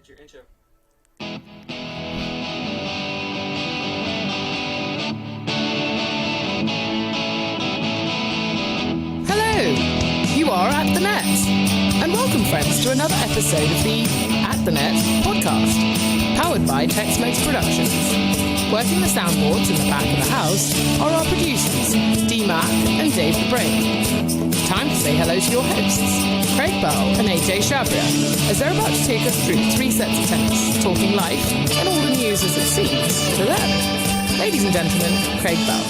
Your intro. Hello, you are at the net, and welcome friends to another episode of the At the Net podcast, powered by Tex-Mex Productions. Working the soundboards in the back of the house are our producers, D-Mac and Dave the Brain. Time to say hello to your hosts, Craig Bell and AJ Shabria, as they're about to take us through 3 sets of tennis, talking life and all the news as it seems to them. Ladies and gentlemen, Craig Bell.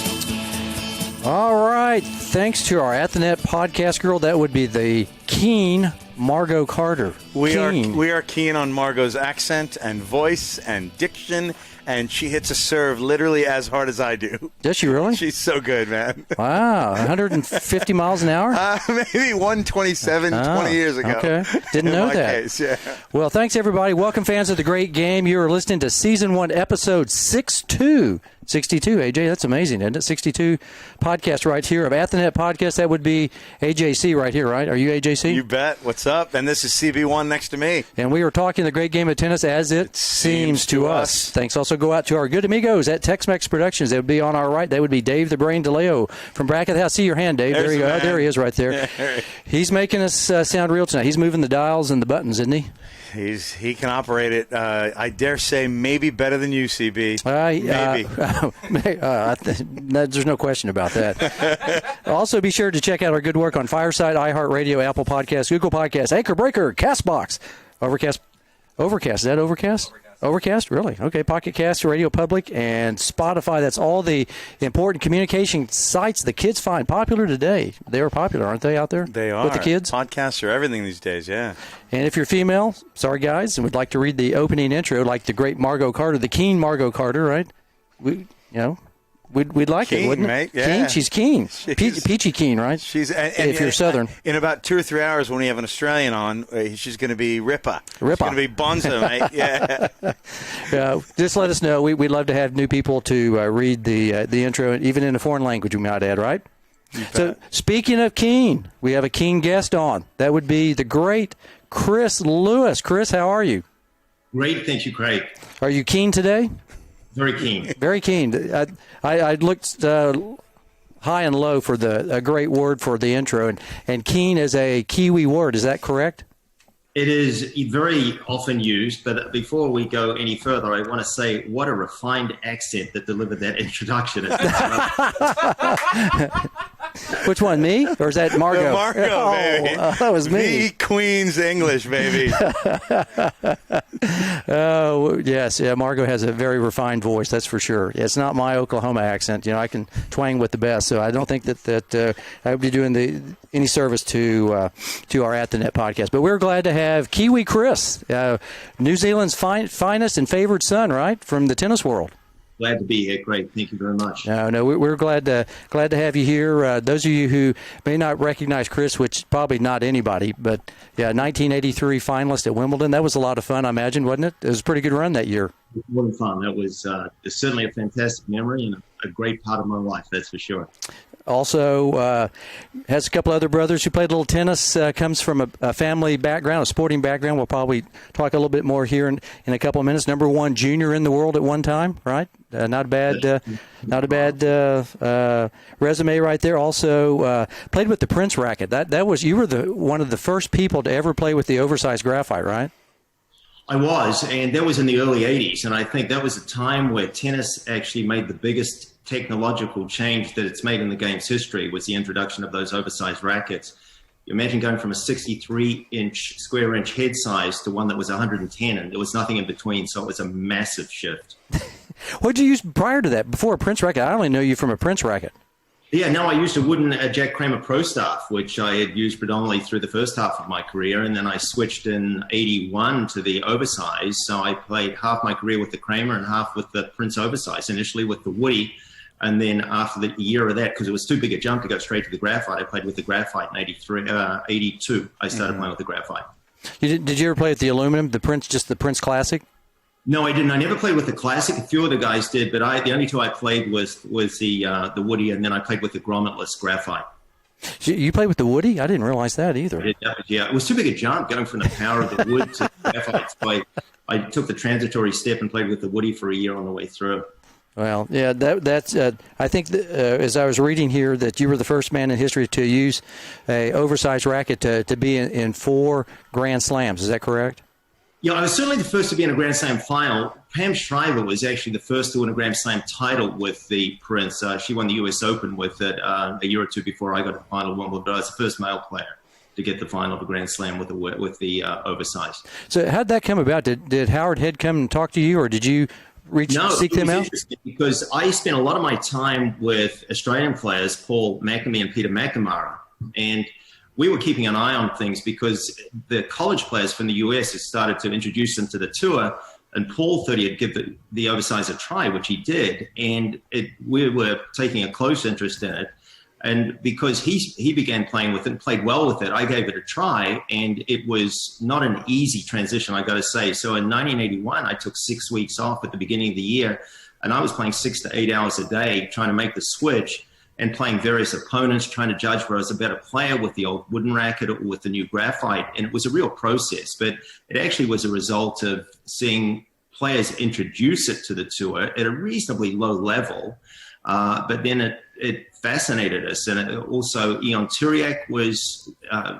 All right. Thanks to our At the Net podcast girl, that would be the keen Margot Carter. We are keen on Margot's accent and voice and diction, and she hits a serve literally as hard as I do. Does she really? She's so good, man. Wow, 150 miles an hour? Maybe 127 20 years ago. Okay, didn't know that. Case, yeah. Well, thanks, everybody. Welcome, fans of the great game. You are listening to Season 1, Episode 62. 62, AJ, that's amazing, isn't it? 62 podcast right here of At the Net podcast. That would be AJC right here, right? Are you AJC? You bet. What's up? And this is CB1 next to me. And we are talking the great game of tennis as it seems to us. Thanks also go out to our good amigos at Tex-Mex Productions. They would be on our right. They would be Dave the Brain DeLeo from Bracket House. See your hand, Dave. There you go. There he is right there. He's making us sound real tonight. He's moving the dials and the buttons, isn't he? He can operate it, I dare say, maybe better than you, CB. Maybe. There's no question about that. Also, be sure to check out our good work on Fireside, iHeartRadio, Apple Podcasts, Google Podcasts, Anchor Breaker, CastBox, Overcast. Is that Overcast? Overcast, really? Okay, Pocket Cast, Radio Public, and Spotify. That's all the important communication sites the kids find popular today. They are popular, aren't they, out there? They are. With the kids? Podcasts are everything these days, yeah. And if you're female, sorry, guys, and would like to read the opening intro like the great Margot Carter, the keen Margot Carter, right? We'd like keen, it, wouldn't mate. it? Yeah. Keen, she's keen. Peachy keen, right? She's if you're Southern. In about 2 or 3 hours when we have an Australian on, she's going to be Ripper. She's going to be Bonzo, mate. Yeah. Just let us know. We'd love to have new people to read the intro, even in a foreign language, we might add, right? So, speaking of keen, we have a keen guest on. That would be the great Chris Lewis. Chris, how are you? Great. Thank you, Craig. Are you keen today? Very keen. Very keen. I looked high and low for a great word for the intro, and keen is a Kiwi word. Is that correct? It is very often used, but before we go any further, I want to say what a refined accent that delivered that introduction. Which one, me? Or is that Margot? Margot, baby. That was me. The Queen's English, baby. Oh, yes. Yeah, Margot has a very refined voice, that's for sure. It's not my Oklahoma accent. You know, I can twang with the best, so I don't think that I would be doing any service to our At the Net podcast. But we're glad to have Kiwi Chris, New Zealand's finest and favored son, right, from the tennis world. Glad to be here, Craig. Thank you very much. No, we're glad to have you here. Those of you who may not recognize Chris, which probably not anybody, but yeah, 1983 finalist at Wimbledon. That was a lot of fun, I imagine, wasn't it? It was a pretty good run that year. It was fun. That was certainly a fantastic memory and a great part of my life, that's for sure. Also has a couple other brothers who played a little tennis, comes from a family background, a sporting background. We'll probably talk a little bit more here in a couple of minutes. #1 junior in the world at one time, right? Not a bad resume right there. Also played with the Prince racket. That was, you were one of the first people to ever play with the oversized graphite, right? I was, and that was in the early 80s, and I think that was a time where tennis actually made the biggest technological change that it's made in the game's history, was the introduction of those oversized rackets. You imagine going from a 63-inch square inch head size to one that was 110, and there was nothing in between, so it was a massive shift. What did you use prior to that, before a Prince racket? I only know you from a Prince racket. Yeah, no, I used a wooden Jack Kramer Pro Staff, which I had used predominantly through the first half of my career, and then I switched in 81 to the oversize. So I played half my career with the Kramer and half with the Prince oversize, initially with the Woody. And then after the year of that, because it was too big a jump to go straight to the graphite, I played with the graphite in 82. I started playing with the graphite. Did you ever play with the aluminum, the Prince Classic? No, I didn't. I never played with the Classic. A few of the guys did, but the only two I played was the Woody, and then I played with the grommetless graphite. You played with the Woody? I didn't realize that either. Yeah, it was too big a jump going from the power of the wood to the graphite. So I took the transitory step and played with the Woody for a year on the way through. Well, yeah, that's. I think as I was reading here that you were the first man in history to use a oversized racket to be in 4 Grand Slams. Is that correct? Yeah, I was certainly the first to be in a Grand Slam final. Pam Shriver was actually the first to win a Grand Slam title with the Prince. She won the U.S. Open with it a year or two before I got to the final of Wimbledon. I was the first male player to get the final of a Grand Slam with the oversized. So how did that come about? Did Howard Head come and talk to you, or did you seek them out? Because I spent a lot of my time with Australian players, Paul McNamee and Peter McNamara, and we were keeping an eye on things because the college players from the US had started to introduce them to the tour, and Paul thought he'd give the oversize a try, which he did, and we were taking a close interest in it. And because he began playing with it and played well with it, I gave it a try, and it was not an easy transition, I got to say. So in 1981, I took 6 weeks off at the beginning of the year, and I was playing 6 to 8 hours a day trying to make the switch and playing various opponents, trying to judge whether I was a better player with the old wooden racket or with the new graphite. And it was a real process, but it actually was a result of seeing players introduce it to the tour at a reasonably low level. But then it fascinated us. And also Ion Turiak was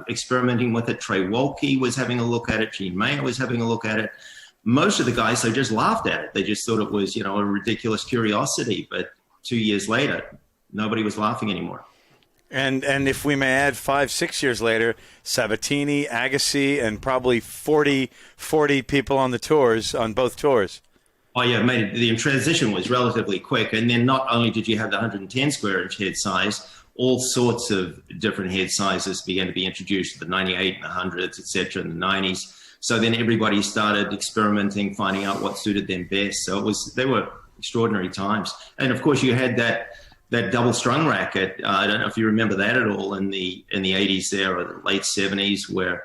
experimenting with it. Trey Wolke was having a look at it. Gene Mayer was having a look at it. Most of the guys, they just laughed at it. They just thought it was, a ridiculous curiosity. But 2 years later, nobody was laughing anymore. And if we may add, 5-6 years later, Sabatini, Agassi, and probably 40 people on the tours, on both tours. Oh, yeah, the transition was relatively quick. And then not only did you have the 110 square inch head size, all sorts of different head sizes began to be introduced, the 98 and the 100s, et cetera, in the 90s. So then everybody started experimenting, finding out what suited them best. So they were extraordinary times. And of course, you had that double strung racket. I don't know if you remember that at all in the 80s there or the late 70s, where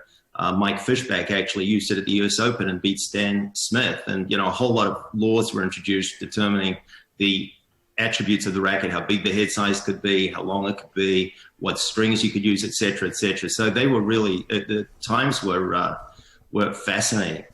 Mike Fishback actually used it at the US Open and beat Stan Smith. And, a whole lot of laws were introduced determining the attributes of the racket, how big the head size could be, how long it could be, what strings you could use, et cetera, et cetera. So they were really, the times were fascinating.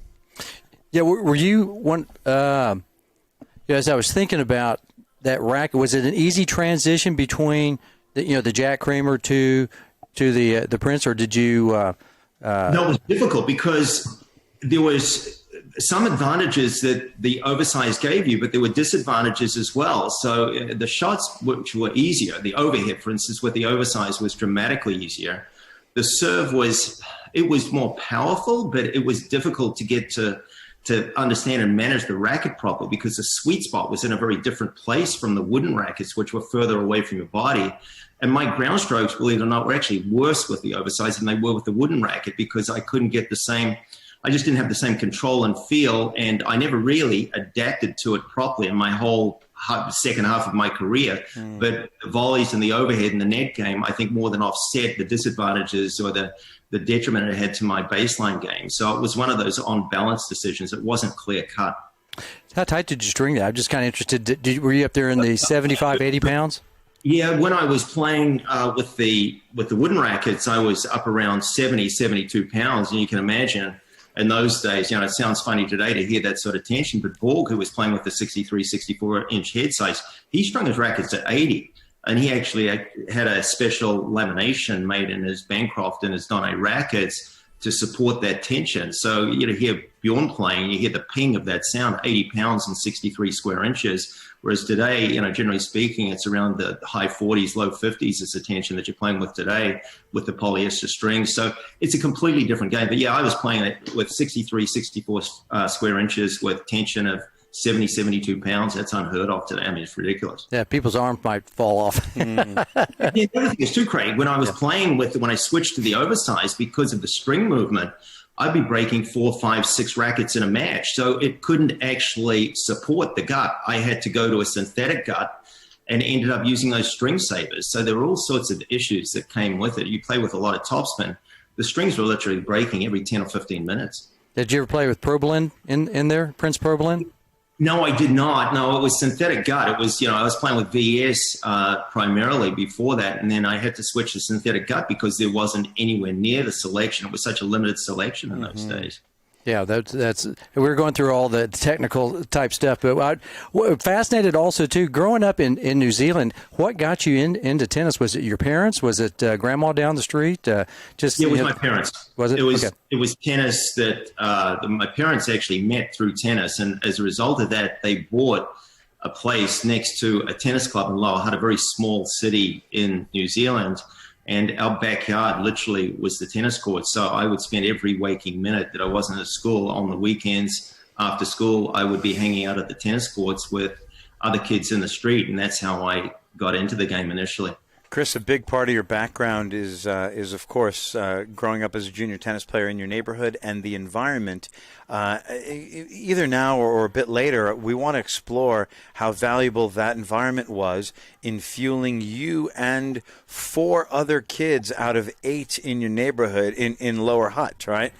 Yeah, were you one, as I was thinking about that racket, was it an easy transition between the Jack Kramer to the Prince, or did you? No, it was difficult because there was some advantages that the oversize gave you, but there were disadvantages as well. So the shots, which were easier, the overhead, for instance, with the oversize was dramatically easier. The serve was more powerful, but it was difficult to get to understand and manage the racket properly because the sweet spot was in a very different place from the wooden rackets, which were further away from your body. And my ground strokes, believe it or not, were actually worse with the oversize than they were with the wooden racket because I couldn't get I just didn't have the same control and feel, and I never really adapted to it properly in my whole second half of my career. But the volleys and the overhead and the net game, I think, more than offset the disadvantages or the detriment it had to my baseline game. So it was one of those on-balance decisions. It wasn't clear-cut. How tight did you string that? I'm just kind of interested. Were you up there in the 75, 80 pounds? Yeah, when I was playing with the wooden rackets, I was up around 70, 72 pounds. And you can imagine in those days, it sounds funny today to hear that sort of tension, but Borg, who was playing with the 63, 64-inch head size, he strung his rackets at 80. And he actually had a special lamination made in his Bancroft and his Donné rackets to support that tension. So you hear Bjorn playing, you hear the ping of that sound, 80 pounds and 63 square inches. Whereas today, generally speaking, it's around the high 40s, low 50s is the tension that you're playing with today with the polyester strings. So it's a completely different game. But yeah, I was playing it with 63, 64 square inches with tension of 70, 72 pounds. That's unheard of today. I mean, it's ridiculous. Yeah, people's arms might fall off. The other thing is too, Craig, when I was playing when I switched to the oversize, because of the string movement, I'd be breaking 4, 5, 6 rackets in a match. So it couldn't actually support the gut. I had to go to a synthetic gut and ended up using those string savers. So there were all sorts of issues that came with it. You play with a lot of topspin. The strings were literally breaking every 10 or 15 minutes. Did you ever play with Problin in there, Prince Problin? No, I did not. No, it was synthetic gut. It was, I was playing with VS primarily before that, and then I had to switch to synthetic gut because there wasn't anywhere near the selection. It was such a limited selection in those days. Yeah, that's we're going through all the technical type stuff, but fascinated also too. Growing up in New Zealand, what got you into tennis? Was it your parents? Was it grandma down the street? It was my parents. Was it? It was tennis that my parents actually met through tennis, and as a result of that, they bought a place next to a tennis club in Lower Hutt, a very small city in New Zealand. And our backyard literally was the tennis court. So I would spend every waking minute that I wasn't at school on the weekends after school, I would be hanging out at the tennis courts with other kids in the street. And that's how I got into the game initially. Chris, a big part of your background is of course, growing up as a junior tennis player in your neighborhood and the environment. Either now or a bit later, we want to explore how valuable that environment was in fueling you and 4 other kids out of 8 in your neighborhood in Lower Hutt, right?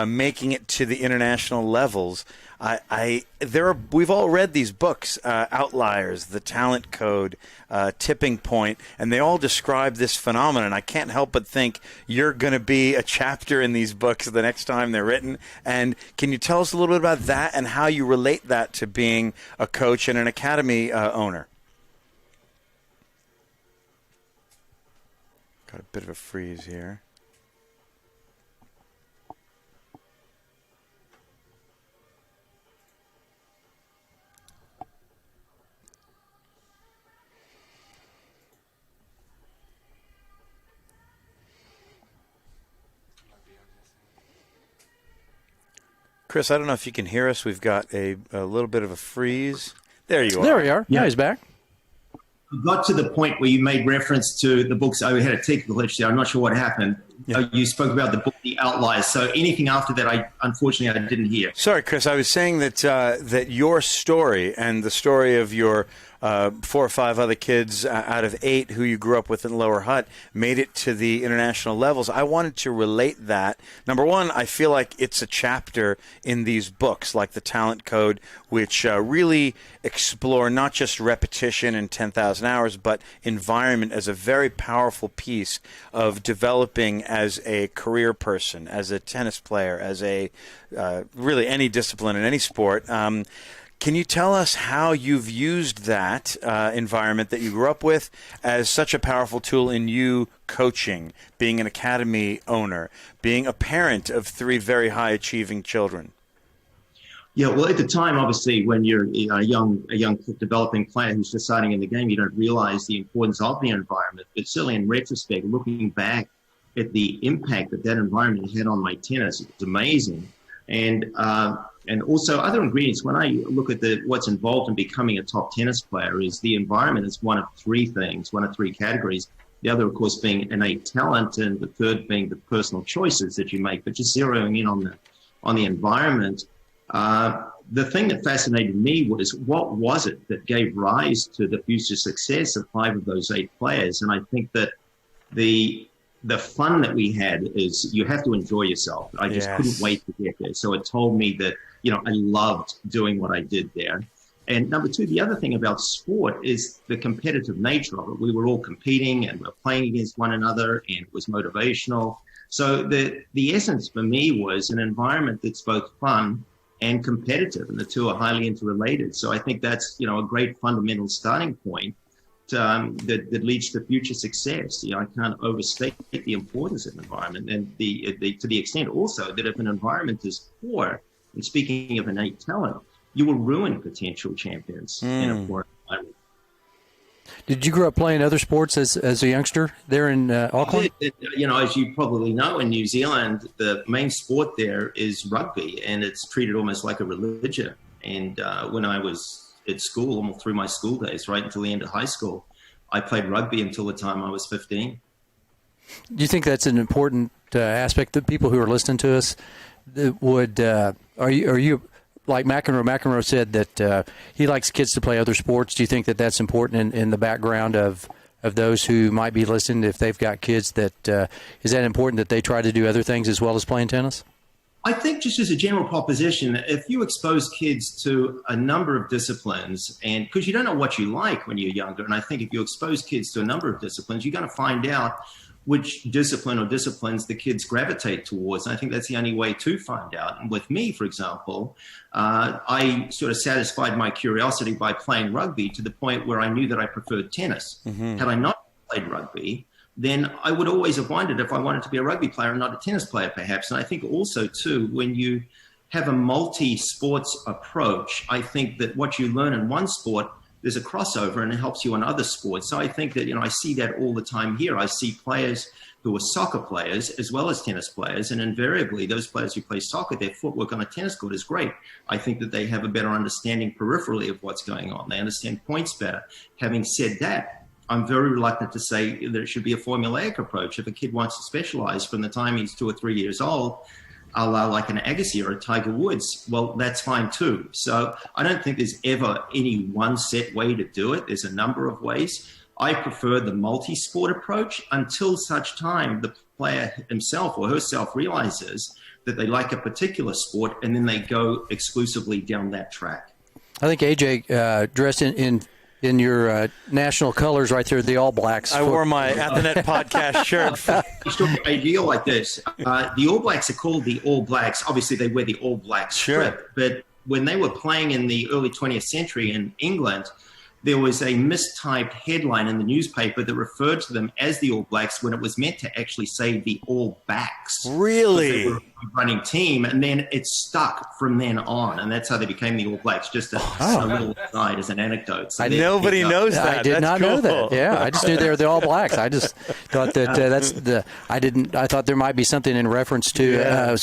Making it to the international levels. We've all read these books, Outliers, The Talent Code, Tipping Point, and they all describe this phenomenon. I can't help but think you're going to be a chapter in these books the next time they're written. And can you tell us a little bit about that and how you relate that to being a coach and an academy owner? Got a bit of a freeze here. Chris, I don't know if you can hear us. We've got a little bit of a freeze. There you are. There we are. Yeah, he's back. I got to the point where you made reference to the books. I had a technical glitch there. I'm not sure what happened. Yeah. You spoke about the book, The Outliers. So anything after that, unfortunately, I didn't hear. Sorry, Chris. I was saying that that your story and the story of your 4 or 5 other kids out of 8 who you grew up with in Lower Hutt made it to the international levels. I wanted to relate that. Number one, I feel like it's a chapter in these books, like The Talent Code, which really explore not just repetition and 10,000 hours, but environment as a very powerful piece of developing as a career person, as a tennis player, as a really any discipline in any sport. Can you tell us how you've used that environment that you grew up with as such a powerful tool in you coaching, being an academy owner, being a parent of 3 very high-achieving children? Yeah, well, at the time, obviously, when you're a young developing player who's just starting in the game, you don't realize the importance of the environment. But certainly in retrospect, looking back at the impact that environment had on my tennis, it was amazing. And also other ingredients, when I look at what's involved in becoming a top tennis player, is the environment is one of 3 things, one of 3 categories. The other, of course, being innate talent, and the third being the personal choices that you make. But just zeroing in on the environment, the thing that fascinated me was what was it that gave rise to the future success of 5 of those 8 players. And I think that the fun that we had is you have to enjoy yourself. I just couldn't wait to get there. So it told me that, I loved doing what I did there. And number 2, the other thing about sport is the competitive nature of it. We were all competing and we're playing against one another, and it was motivational. So the essence for me was an environment that's both fun and competitive, and the 2 are highly interrelated. So I think that's, a great fundamental starting point that leads to future success. I can't overstate the importance of an environment, and to the extent also that if an environment is poor, and speaking of innate talent, you will ruin potential champions in a poor environment. Did you grow up playing other sports as a youngster there in Auckland? As you probably know, in New Zealand, the main sport there is rugby, and it's treated almost like a religion. And when I was at school, almost through my school days, right until the end of high school, I played rugby until the time I was 15. Do you think that's an important aspect that people who are listening to us that would are you like McEnroe? McEnroe said that he likes kids to play other sports. Do you think that that's important in the background of those who might be listening? If they've got kids, is that important that they try to do other things as well as playing tennis? I think just as a general proposition, if you expose kids to a number of disciplines, and because you don't know what you like when you're younger, and I think if you expose kids to a number of disciplines, you're going to find out which discipline or disciplines the kids gravitate towards. And I think that's the only way to find out. And with me, for example, I sort of satisfied my curiosity by playing rugby to the point where I knew that I preferred tennis. Mm-hmm. Had I not played rugby, then I would always have wondered if I wanted to be a rugby player and not a tennis player, perhaps. And I think also, too, when you have a multi-sports approach, I think that what you learn in one sport, there's a crossover and it helps you in other sports. So I think that, I see that all the time here. I see players who are soccer players as well as tennis players. And invariably, those players who play soccer, their footwork on a tennis court is great. I think that they have a better understanding peripherally of what's going on. They understand points better. Having said that, I'm very reluctant to say that it should be a formulaic approach. If a kid wants to specialize from the time he's 2 or 3 years old, a la like an Agassi or a Tiger Woods, well, that's fine too. So I don't think there's ever any one set way to do it. There's a number of ways. I prefer the multi-sport approach until such time the player himself or herself realizes that they like a particular sport, and then they go exclusively down that track. I think AJ dressed in your national colors right there, the All Blacks. I wore my At the Net podcast shirt. A deal like this, the All Blacks are called the All Blacks. Obviously, they wear the All Blacks strip. But when they were playing in the early 20th century in England, there was a mistyped headline in the newspaper that referred to them as the All Blacks when it was meant to actually say the All Backs. Really? They were a running team, and then it stuck from then on, and that's how they became the All Blacks. Just a little aside as an anecdote. So nobody knows that. I did not know that. Yeah, I just knew they were the All Blacks. I just thought that I thought there might be something in reference to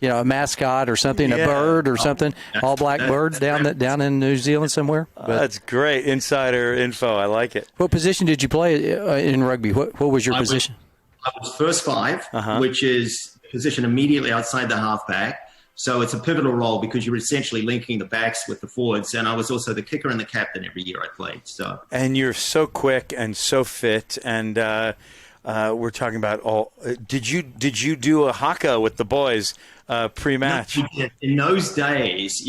a mascot or something, a bird or something, all black bird down in New Zealand somewhere. That's great insider info. I like it. What position did you play in rugby? What was your position? I was first five, which is a position immediately outside the halfback. So it's a pivotal role because you're essentially linking the backs with the forwards. And I was also the kicker and the captain every year I played. And you're so quick and so fit, and we're talking about all. Did you do a haka with the boys pre-match? In those days,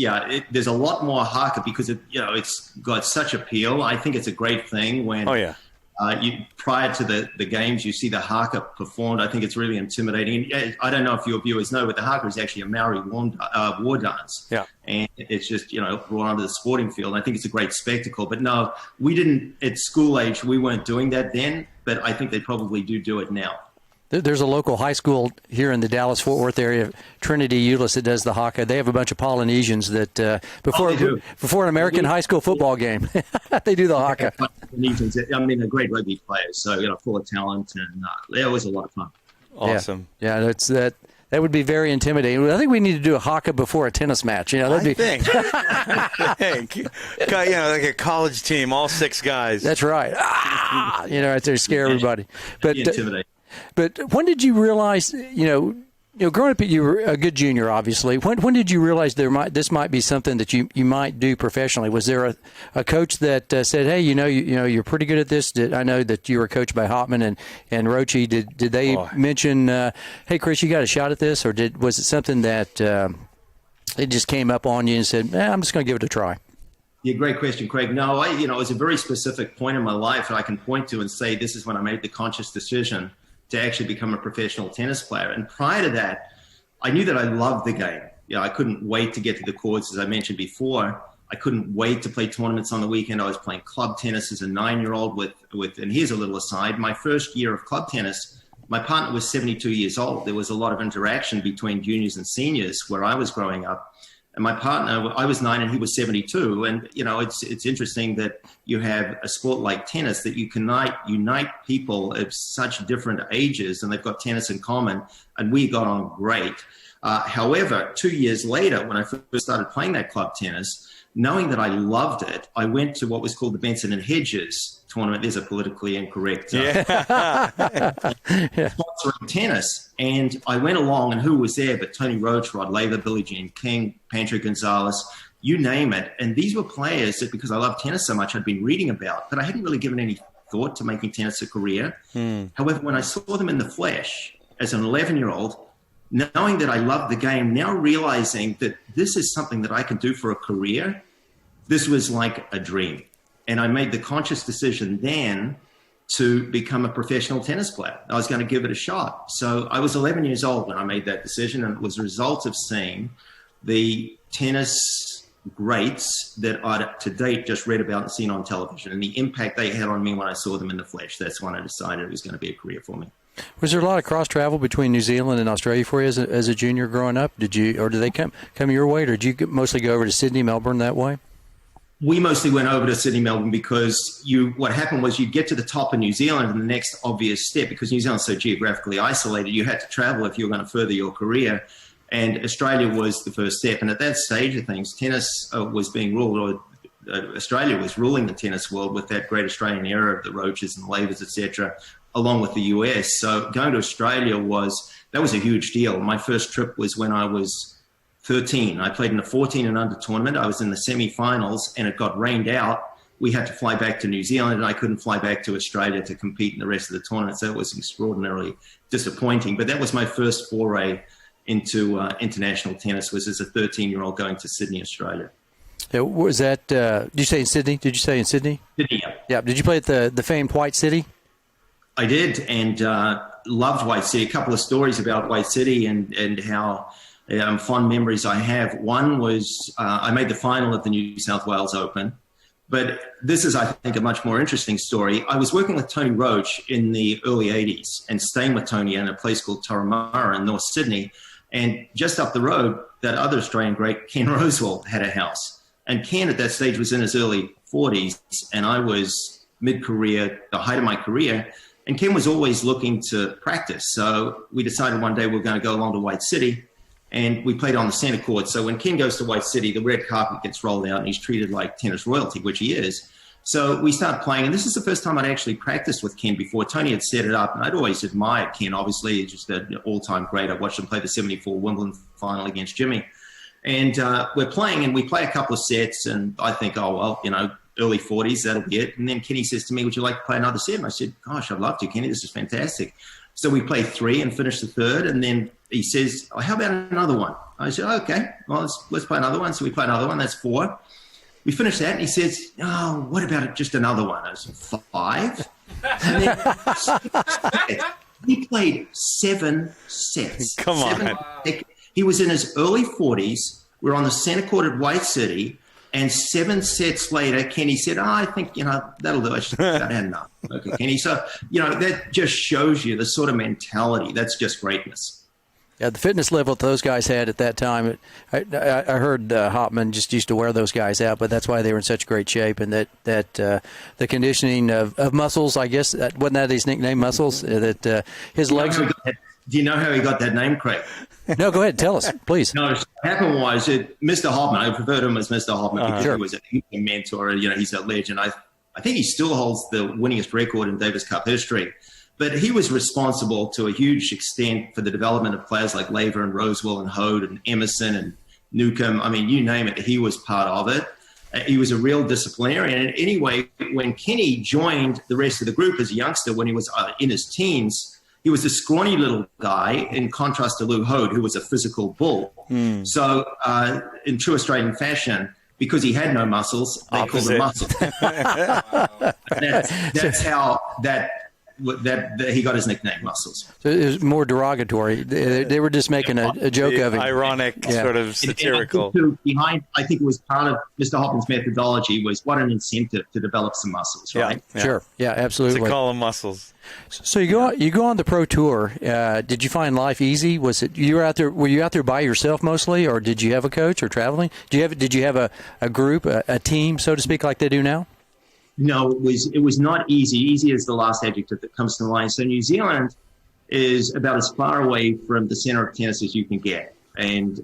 there's a lot more haka because it's got such appeal. I think it's a great thing when. Oh yeah. Prior to the games, you see the haka performed. I think it's really intimidating. I don't know if your viewers know, but the haka is actually a Maori war dance. Yeah. And it's just, brought onto the sporting field. I think it's a great spectacle. But no, we didn't, at school age, we weren't doing that then, but I think they probably do it now. There's a local high school here in the Dallas-Fort Worth area, Trinity Euless, that does the haka. They have a bunch of Polynesians that before an American high school football game, they do the haka. Polynesians, they're great rugby players, so full of talent, and it was a lot of fun. Awesome. Yeah, that would be very intimidating. I think we need to do a haka before a tennis match. I think. Like a college team, all 6 guys. That's right. Right there, scare everybody. But intimidating. But when did you realize, growing up, you were a good junior, obviously. When did you realize this might be something that you might do professionally? Was there a coach that said, hey, you're pretty good at this? I know that you were coached by Hopman and Roche. Did they mention, hey, Chris, you got a shot at this? Or was it something that it just came up on you and said, I'm just going to give it a try? Yeah, great question, Craig. No, it was a very specific point in my life that I can point to and say this is when I made the conscious decision to actually become a professional tennis player. And prior to that, I knew that I loved the game. I couldn't wait to get to the courts, as I mentioned before. I couldn't wait to play tournaments on the weekend. I was playing club tennis as a 9-year-old with, and here's a little aside, my first year of club tennis, my partner was 72 years old. There was a lot of interaction between juniors and seniors where I was growing up. And my partner, I was 9 and he was 72. And, it's interesting that you have a sport like tennis that you can unite people of such different ages, and they've got tennis in common, and we got on great. However, 2 years later, when I first started playing that club tennis, knowing that I loved it, I went to what was called the Benson and Hedges tournament. There's a politically incorrect sponsoring tennis. And I went along, and who was there but Tony Roach, Rod Laver, Billie Jean King, Pancho Gonzalez, you name it. And these were players that, because I love tennis so much, I'd been reading about, but I hadn't really given any thought to making tennis a career. However, when I saw them in the flesh as an 11-year-old, knowing that I loved the game, now realizing that this is something that I can do for a career, this was like a dream. And I made the conscious decision then to become a professional tennis player. I was going to give it a shot. So I was 11 years old when I made that decision, and it was a result of seeing the tennis greats that I'd to date just read about and seen on television, and the impact they had on me when I saw them in the flesh. That's when I decided it was going to be a career for me. Was there a lot of cross travel between New Zealand and Australia for you as a junior growing up? Did they come your way, or did you mostly go over to Sydney, Melbourne that way? We mostly went over to Sydney, Melbourne, because what happened was you get to the top of New Zealand, and the next obvious step, because New Zealand's so geographically isolated, you had to travel if you were going to further your career. And Australia was the first step. And at that stage of things, tennis was being ruled, or Australia was ruling the tennis world with that great Australian era of the Roaches and Lavers, etc., along with the US. So going to Australia was a huge deal. My first trip was when I was 13. I played in a 14 and under tournament. I was in the semi-finals, and it got rained out. We had to fly back to New Zealand, and I couldn't fly back to Australia to compete in the rest of the tournament. So it was extraordinarily disappointing. But that was my first foray into international tennis, was as a 13-year-old going to Sydney, Australia. Yeah, was that, did you say in Sydney? Sydney, yeah. Yeah. Did you play at the famed White City? I did, and loved White City. A couple of stories about White City and how fond memories I have. One was I made the final at the New South Wales Open, but this is, I think, a much more interesting story. I was working with Tony Roach in the early 80s and staying with Tony in a place called Turramurra in North Sydney. And just up the road, that other Australian great, Ken Rosewall, had a house. And Ken at that stage was in his early 40s, and I was mid-career, the height of my career. And Ken was always looking to practice. So we decided one day we were going to go along to White City, and we played on the centre court. So when Ken goes to White City, the red carpet gets rolled out, and he's treated like tennis royalty, which he is. So we start playing, and this is the first time I'd actually practiced with Ken before. Tony had set it up, and I'd always admired Ken. Obviously, he's just an all-time great. I watched him play the 74 Wimbledon final against Jimmy. And we're playing, and we play a couple of sets, and I think, oh, well, early 40s, that'll be it. And then Kenny says to me, would you like to play another set? And I said, gosh, I'd love to, Kenny. This is fantastic. So we play 3 and finish the 3rd, and then he says, oh, how about another one? I said, okay, well, let's play another one. So we play another one. That's 4. We finished that, and he says, oh, what about just another one? I said, 5. And then he played 7 sets. Come on. He was in his early 40s. We're on the center court at White City, and 7 sets later, Kenny said, oh, I think, that'll do. I had enough. Okay, Kenny. So, that just shows you the sort of mentality. That's just greatness. Yeah, the fitness level that those guys had at that time, I heard Hopman just used to wear those guys out, but that's why they were in such great shape. And that the conditioning of muscles, I guess, wasn't that his nickname, Muscles? That his legs. Do you know how he got that name, Craig? No, go ahead. Tell us, please. No, what happened was Mr. Hopman, I preferred him as Mr. Hopman because sure. he was a mentor. He's a legend. I think he still holds the winningest record in Davis Cup history. But he was responsible to a huge extent for the development of players like Laver and Rosewall and Hode and Emerson and Newcomb. I mean, you name it, he was part of it. He was a real disciplinarian. And anyway, when Kenny joined the rest of the group as a youngster, when he was in his teens, he was a scrawny little guy in contrast to Lou Hode, who was a physical bull. So in true Australian fashion, because he had no muscles, they called him Muscle. That's how that he got his nickname, Muscles. So it was more derogatory. They were just making a joke of it. Ironic, sort of satirical. I think it was part of Mr. Hopman's methodology was what an incentive to develop some muscles, right? Yeah. Sure. Yeah, absolutely. To call them muscles. So you go on the pro tour. Did you find life easy? Was it were you out there by yourself mostly, or did you have a coach or traveling? Did you have a group, a team, so to speak, like they do now? No, it was not easy. Easy is the last adjective that comes to mind. So New Zealand is about as far away from the center of tennis as you can get. And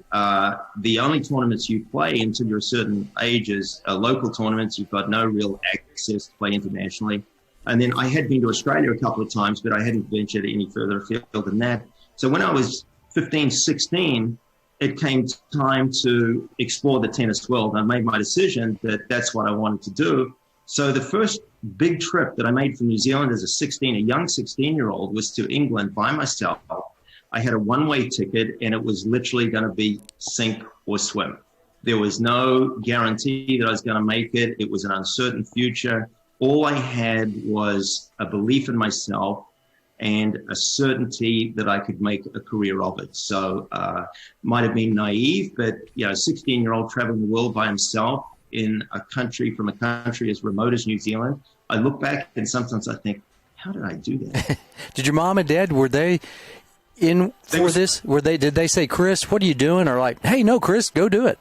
the only tournaments you play until you're a certain age is local tournaments. You've got no real access to play internationally. And then I had been to Australia a couple of times, but I hadn't ventured any further afield than that. So when I was 15, 16, it came time to explore the tennis world. I made my decision that that's what I wanted to do. So the first big trip that I made from New Zealand as a young 16-year-old was to England by myself. I had a one-way ticket, and it was literally going to be sink or swim. There was no guarantee that I was going to make it. It was an uncertain future. All I had was a belief in myself and a certainty that I could make a career of it. So might have been naive, but a 16-year-old traveling the world by himself in a country as remote as New Zealand, I look back and sometimes I think, how did I do that? Did your mom and dad, were they in for this? Did they say, Chris, what are you doing? Or like, hey, no, Chris, go do it?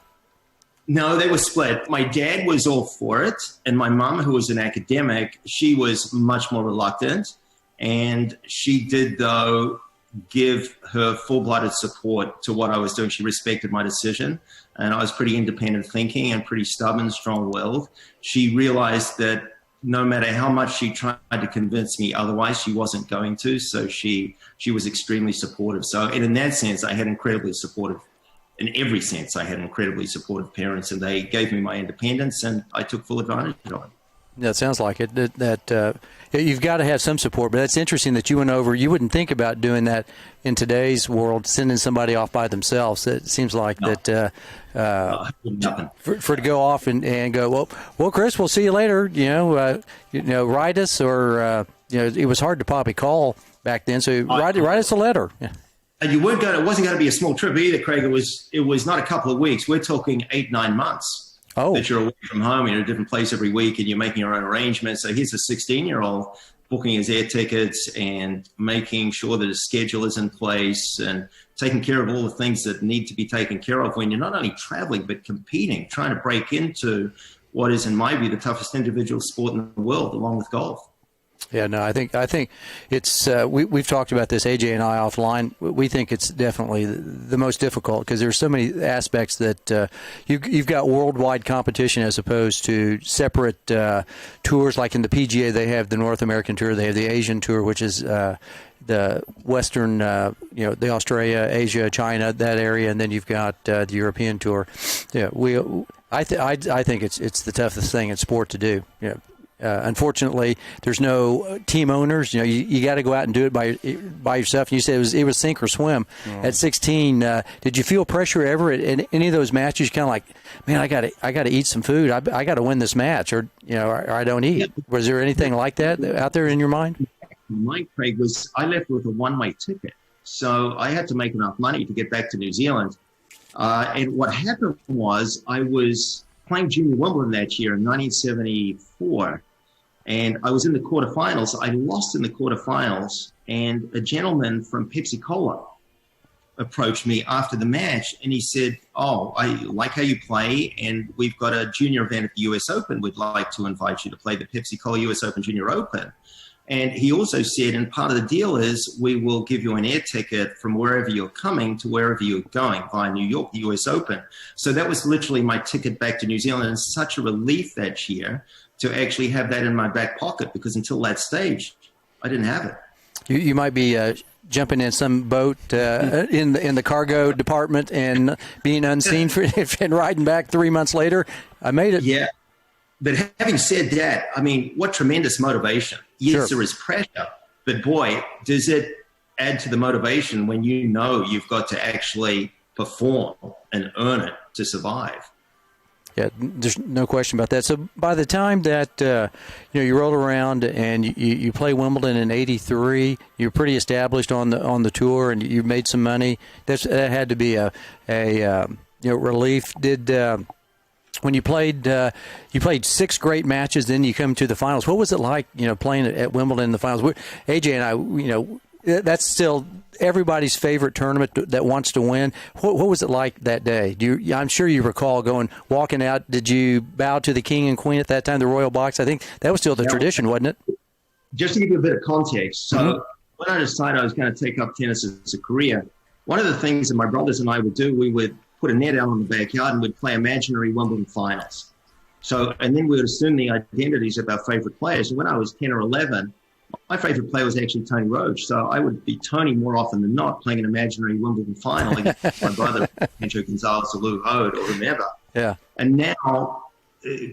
No, they were split. My dad was all for it. And my mom, who was an academic, she was much more reluctant. And she did, though, give her full-blooded support to what I was doing. She respected my decision. And I was pretty independent thinking and pretty stubborn, strong-willed. She realized that no matter how much she tried to convince me otherwise, she wasn't going to. So she was extremely supportive. So in that sense, I had incredibly supportive. In every sense, I had incredibly supportive parents, and they gave me my independence, and I took full advantage of it. Yeah, it sounds like it. That you've got to have some support, but that's interesting that you went over. You wouldn't think about doing that in today's world, sending somebody off by themselves. It seems like that for to go off and go, well, Chris, we'll see you later. Write us, or it was hard to probably call back then. So write us a letter. Yeah. And it wasn't going to be a small trip either, Craig. It was not a couple of weeks. We're talking 8-9 months. That you're away from home, you're in a different place every week, and you're making your own arrangements. So here's a 16-year-old booking his air tickets and making sure that his schedule is in place and taking care of all the things that need to be taken care of when you're not only traveling but competing, trying to break into what is, in my view, the toughest individual sport in the world, along with golf. Yeah, no, I think it's we've talked about this, AJ and I, offline. We think it's definitely the most difficult because there's so many aspects that you've got worldwide competition as opposed to separate tours. Like in the PGA, they have the North American Tour, they have the Asian Tour, which is the Western, the Australia, Asia, China, that area, and then you've got the European Tour. Yeah, I think it's the toughest thing in sport to do. Yeah. Unfortunately, there's no team owners. You got to go out and do it by yourself. And you said it was sink or swim. At 16, did you feel pressure ever in any of those matches? Kind of like, man, I got to eat some food. I got to win this match, or I don't eat. Was there anything like that out there in your mind? Mine, Craig, was I left with a one-way ticket, so I had to make enough money to get back to New Zealand. And what happened was I was playing junior Wimbledon that year in 1974. And I was in the quarterfinals. I lost in the quarterfinals, and a gentleman from Pepsi Cola approached me after the match, and he said, "Oh, I like how you play, and we've got a junior event at the U.S. Open. We'd like to invite you to play the Pepsi Cola U.S. Open Junior Open." And he also said, and part of the deal is we will give you an air ticket from wherever you're coming to wherever you're going via New York, the U.S. Open. So that was literally my ticket back to New Zealand, and such a relief that year to actually have that in my back pocket, because until that stage, I didn't have it. You might be jumping in some boat in the cargo department and being unseen and riding back 3 months later. I made it. Yeah. But having said that, I mean, what tremendous motivation. Yes, There is pressure, but boy, does it add to the motivation when you know you've got to actually perform and earn it to survive. Yeah, there's no question about that. So by the time that you roll around and you play Wimbledon in '83, you're pretty established on the tour, and you made some money. That had to be a relief. Did when you played 6 great matches, then you come to the finals. What was it like, playing at Wimbledon in the finals? AJ and I, that's still everybody's favorite tournament that wants to win. What was it like that day? I'm sure you recall walking out. Did you bow to the king and queen at that time, the royal box? I think that was still the tradition, wasn't it? Just to give you a bit of context, so when I decided I was going to take up tennis as a career, one of the things that my brothers and I would do, we would put a net out in the backyard and we'd play imaginary Wimbledon finals. So, and then we would assume the identities of our favorite players. And when I was 10 or 11, my favorite player was actually Tony Roach. So I would be Tony more often than not, playing an imaginary Wimbledon final against my brother, Pedro Gonzalez or Lou Hode or whomever. Yeah. And now,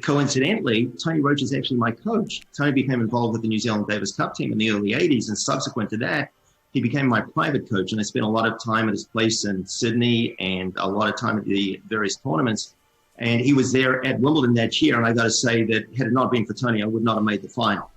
coincidentally, Tony Roach is actually my coach. Tony became involved with the New Zealand Davis Cup team in the early 80s. And subsequent to that, he became my private coach. And I spent a lot of time at his place in Sydney and a lot of time at the various tournaments. And he was there at Wimbledon that year. And I got to say that had it not been for Tony, I would not have made the final,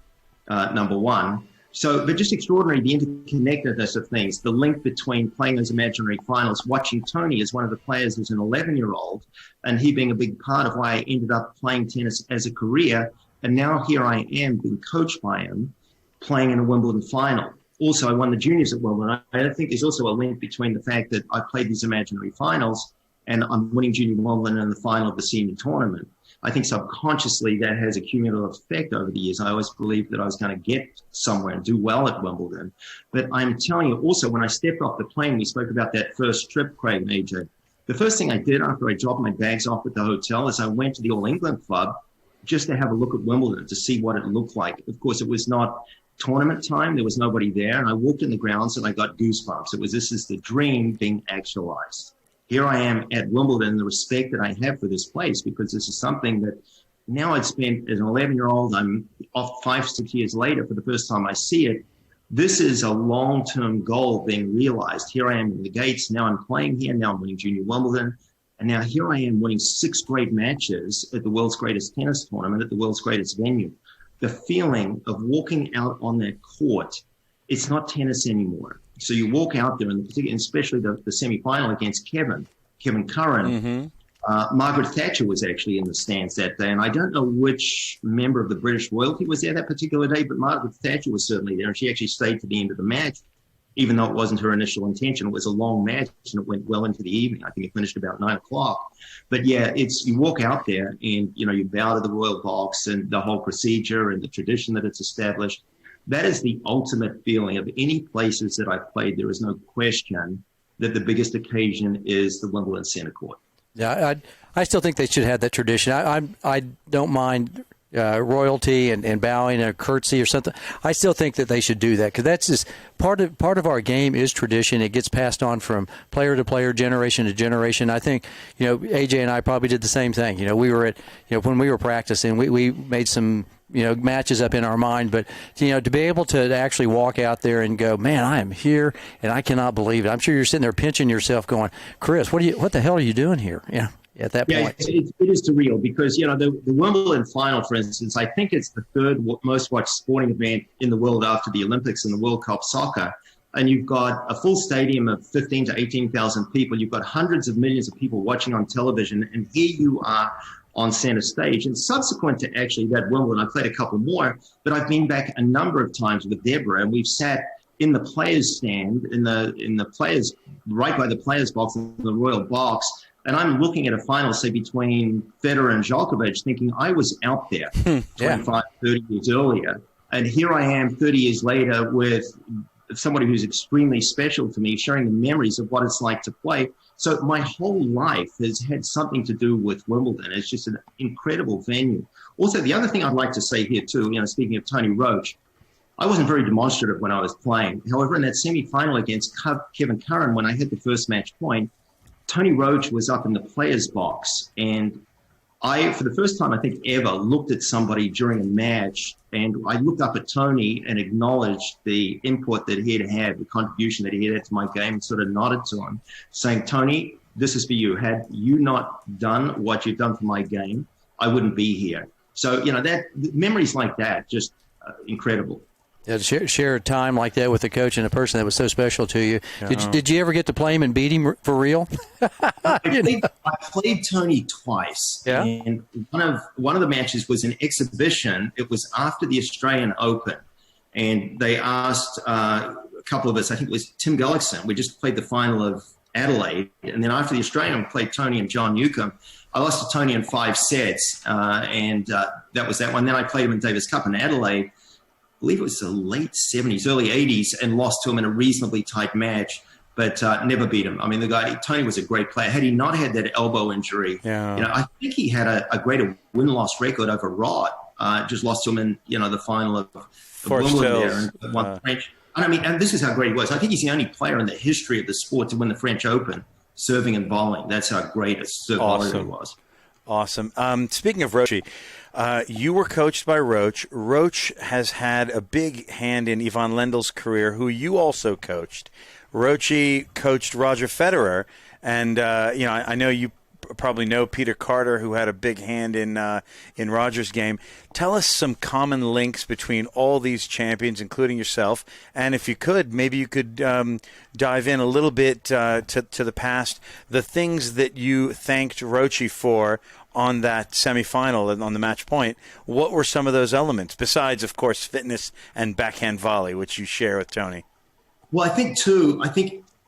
number one. So, but just extraordinary, the interconnectedness of things, the link between playing those imaginary finals, watching Tony as one of the players as an 11-year-old, and he being a big part of why I ended up playing tennis as a career. And now here I am being coached by him, playing in a Wimbledon final. Also, I won the juniors at Wimbledon. I think there's also a link between the fact that I played these imaginary finals and I'm winning junior Wimbledon in the final of the senior tournament. I think subconsciously that has a cumulative effect over the years. I always believed that I was going to get somewhere and do well at Wimbledon. But I'm telling you also, when I stepped off the plane, we spoke about that first trip, Craig and AJ. The first thing I did after I dropped my bags off at the hotel is I went to the All England Club just to have a look at Wimbledon, to see what it looked like. Of course, it was not tournament time. There was nobody there. And I walked in the grounds and I got goosebumps. This is the dream being actualized. Here I am at Wimbledon, the respect that I have for this place, because this is something that now I'd spent as an 11-year-old, I'm off 5-6 years later for the first time I see it. This is a long-term goal being realized. Here I am in the gates. Now I'm playing here. Now I'm winning junior Wimbledon. And now here I am winning 6 great matches at the world's greatest tennis tournament, at the world's greatest venue. The feeling of walking out on that court, it's not tennis anymore. So you walk out there, and especially the semi-final against Kevin Curran. Margaret Thatcher was actually in the stands that day, and I don't know which member of the British royalty was there that particular day, but Margaret Thatcher was certainly there, and she actually stayed to the end of the match, even though it wasn't her initial intention. It was a long match, and it went well into the evening. I think it finished about 9 o'clock. But yeah, you walk out there, and you bow to the royal box and the whole procedure and the tradition that it's established. That is the ultimate feeling of any places that I've played. There is no question that the biggest occasion is the Wimbledon Center Court. Yeah, I still think they should have that tradition. I don't mind royalty and bowing and a curtsy or something. I still think that they should do that, because that's just part of our game is tradition. It gets passed on from player to player, generation to generation. I think AJ and I probably did the same thing. We were at when we were practicing, we made some matches up in our mind, but to be able to actually walk out there and go, man, I am here and I cannot believe it. I'm sure you're sitting there pinching yourself going, Chris, what the hell are you doing here? Yeah. At that point. It is surreal, because the Wimbledon final, for instance, I think it's the third most watched sporting event in the world after the Olympics and the World Cup soccer. And you've got a full stadium of 15 to 18,000 people. You've got hundreds of millions of people watching on television, and here you are on center stage. And subsequent to actually that Wimbledon, I played a couple more, but I've been back a number of times with Deborah, and we've sat in the players' stand, in the players, right by the players' box, in the royal box. And I'm looking at a final, say, between Federer and Djokovic, thinking I was out there 25, 30 years earlier. And here I am 30 years later with somebody who's extremely special to me, sharing the memories of what it's like to play. So my whole life has had something to do with Wimbledon. It's just an incredible venue. Also, the other thing I'd like to say here, too, speaking of Tony Roach, I wasn't very demonstrative when I was playing. However, in that semi-final against Kevin Curran, when I hit the first match point, Tony Roach was up in the players' box, and I, for the first time I think ever, looked at somebody during a match, and I looked up at Tony and acknowledged the input that he had, the contribution that he had to my game, and sort of nodded to him, saying, Tony, this is for you. Had you not done what you've done for my game, I wouldn't be here. So, that memories like that, just incredible. Yeah, share a time like that with a coach and a person that was so special to you. Did you ever get to play him and beat him for real? I played Tony twice. Yeah. And one of the matches was an exhibition. It was after the Australian Open. And they asked a couple of us, I think it was Tim Gullickson. We just played the final of Adelaide. And then after the Australian, we played Tony and John Newcomb. I lost to Tony in 5 sets. And that was that one. Then I played him in Davis Cup in Adelaide. I believe it was the late 70s, early 80s, and lost to him in a reasonably tight match, but never beat him. I mean, Tony was a great player. Had he not had that elbow injury, I think he had a greater win-loss record over Rod. Just lost to him in, the final of Wimbledon there and won the French. And this is how great he was. I think he's the only player in the history of the sport to win the French Open, serving and bowling. That's how great a server he was. Awesome. Speaking of Roach, you were coached by Roach. Roach has had a big hand in Ivan Lendl's career, who you also coached. Roachy coached Roger Federer, and I know you probably know Peter Carter, who had a big hand in Rogers' game. Tell us some common links between all these champions, including yourself. And if you could, maybe you could dive in a little bit to the past, the things that you thanked Rochi for on that semifinal and on the match point. What were some of those elements, besides, of course, fitness and backhand volley, which you share with Tony? Well, I think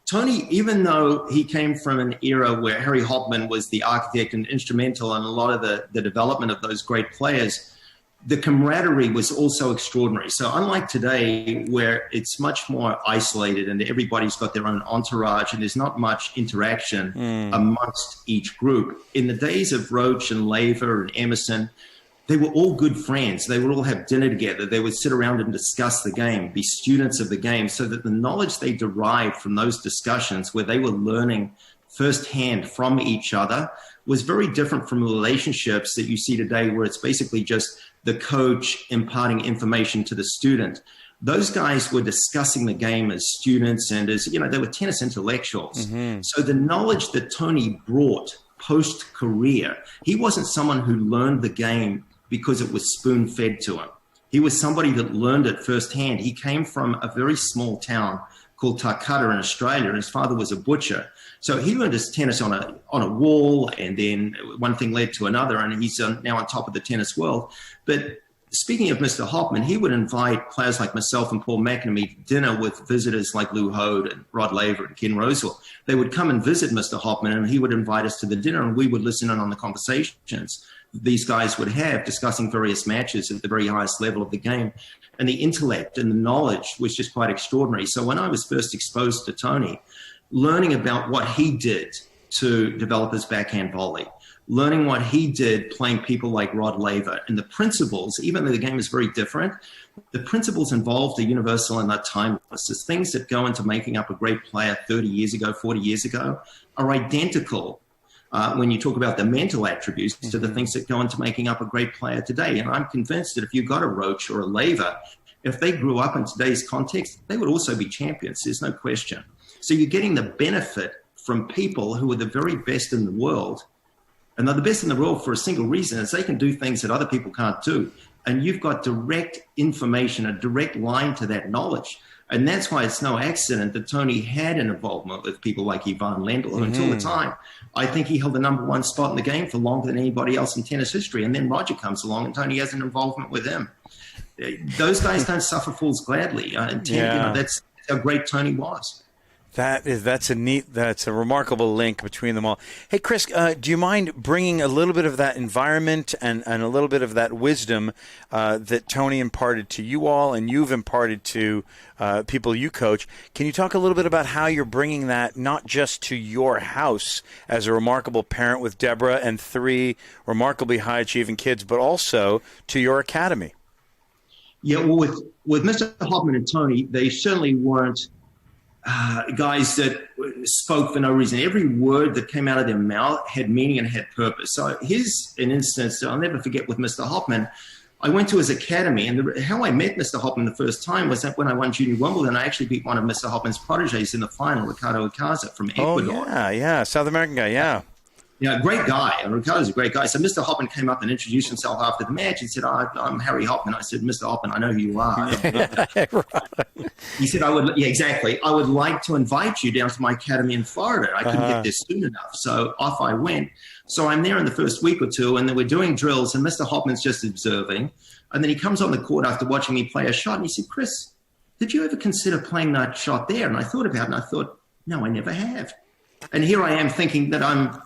Tony, even though he came from an era where Harry Hopman was the architect and instrumental in a lot of the development of those great players, the camaraderie was also extraordinary. So unlike today, where it's much more isolated and everybody's got their own entourage and there's not much interaction amongst each group, in the days of Roach and Laver and Emerson, they were all good friends. They would all have dinner together. They would sit around and discuss the game, be students of the game, so that the knowledge they derived from those discussions, where they were learning firsthand from each other, was very different from relationships that you see today, where it's basically just the coach imparting information to the student. Those guys were discussing the game as students and as, they were tennis intellectuals. Mm-hmm. So the knowledge that Tony brought post-career, he wasn't someone who learned the game because it was spoon-fed to him. He was somebody that learned it firsthand. He came from a very small town called Tarcutta in Australia, and his father was a butcher. So he learned his tennis on a wall, and then one thing led to another, and he's now on top of the tennis world. But speaking of Mr. Hopman, he would invite players like myself and Paul McNamee to dinner with visitors like Lou Hode and Rod Laver and Ken Rosewell. They would come and visit Mr. Hopman, and he would invite us to the dinner, and we would listen in on the conversations these guys would have discussing various matches at the very highest level of the game. And the intellect and the knowledge was just quite extraordinary. So when I was first exposed to Tony, learning about what he did to develop his backhand volley, learning what he did playing people like Rod Laver, and the principles, even though the game is very different, the principles involved are universal and not timeless. The things that go into making up a great player 30 years ago, 40 years ago, are identical when you talk about the mental attributes to the things that go into making up a great player today. And I'm convinced that if you got a Roach or a Laver, if they grew up in today's context, they would also be champions. There's no question. So you're getting the benefit from people who are the very best in the world. And they're the best in the world for a single reason, is they can do things that other people can't do. And you've got direct information, a direct line to that knowledge. And that's why it's no accident that Tony had an involvement with people like Ivan Lendl, who until the time, I think he held the number one spot in the game for longer than anybody else in tennis history. And then Roger comes along and Tony has an involvement with him. Those guys don't suffer fools gladly. That's how great Tony was. That's a remarkable link between them all. Hey, Chris, do you mind bringing a little bit of that environment and a little bit of that wisdom that Tony imparted to you all and you've imparted to people you coach? Can you talk a little bit about how you're bringing that not just to your house as a remarkable parent with Deborah and 3 remarkably high-achieving kids, but also to your academy? Yeah, well, with Mr. Hopman and Tony, they certainly weren't guys that spoke for no reason. Every word that came out of their mouth had meaning and had purpose. So here's an instance that I'll never forget with Mr. Hopman. I went to his academy, and how I met Mr. Hopman the first time was that when I won Junior Wimbledon, I actually beat one of Mr. Hopman's proteges in the final, Ricardo Icaza from Ecuador. Oh, yeah, South American guy, yeah. Yeah, great guy. And Ricardo's a great guy. So Mr. Hopman came up and introduced himself after the match. He said, I'm Harry Hopman. I said, Mr. Hopman, I know who you are. He said, I would like to invite you down to my academy in Florida. I couldn't get there soon enough. So off I went. So I'm there in the first week or two, and then we're doing drills, and Mr. Hopman's just observing. And then he comes on the court after watching me play a shot, and he said, Chris, did you ever consider playing that shot there? And I thought about it, and I thought, no, I never have. And here I am thinking that I'm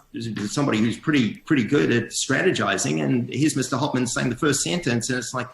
somebody who's pretty good at strategizing. And here's Mr. Hopman saying the first sentence. And it's like,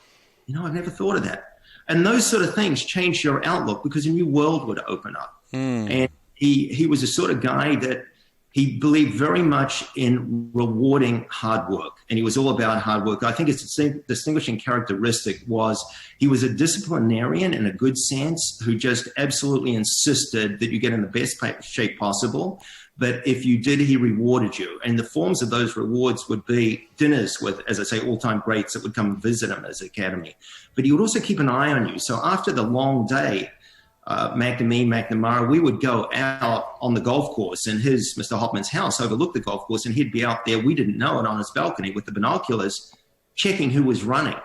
I've never thought of that. And those sort of things change your outlook because a new world would open up. And he was a sort of guy that he believed very much in rewarding hard work. And he was all about hard work. I think his distinguishing characteristic was he was a disciplinarian in a good sense who just absolutely insisted that you get in the best shape possible. But if you did, he rewarded you. And the forms of those rewards would be dinners with, as I say, all-time greats that would come and visit him as academy. But he would also keep an eye on you. So after the long day, McNamara, we would go out on the golf course, and Mr. Hopman's house overlooked the golf course, and he'd be out there, we didn't know it, on his balcony with the binoculars, checking who was running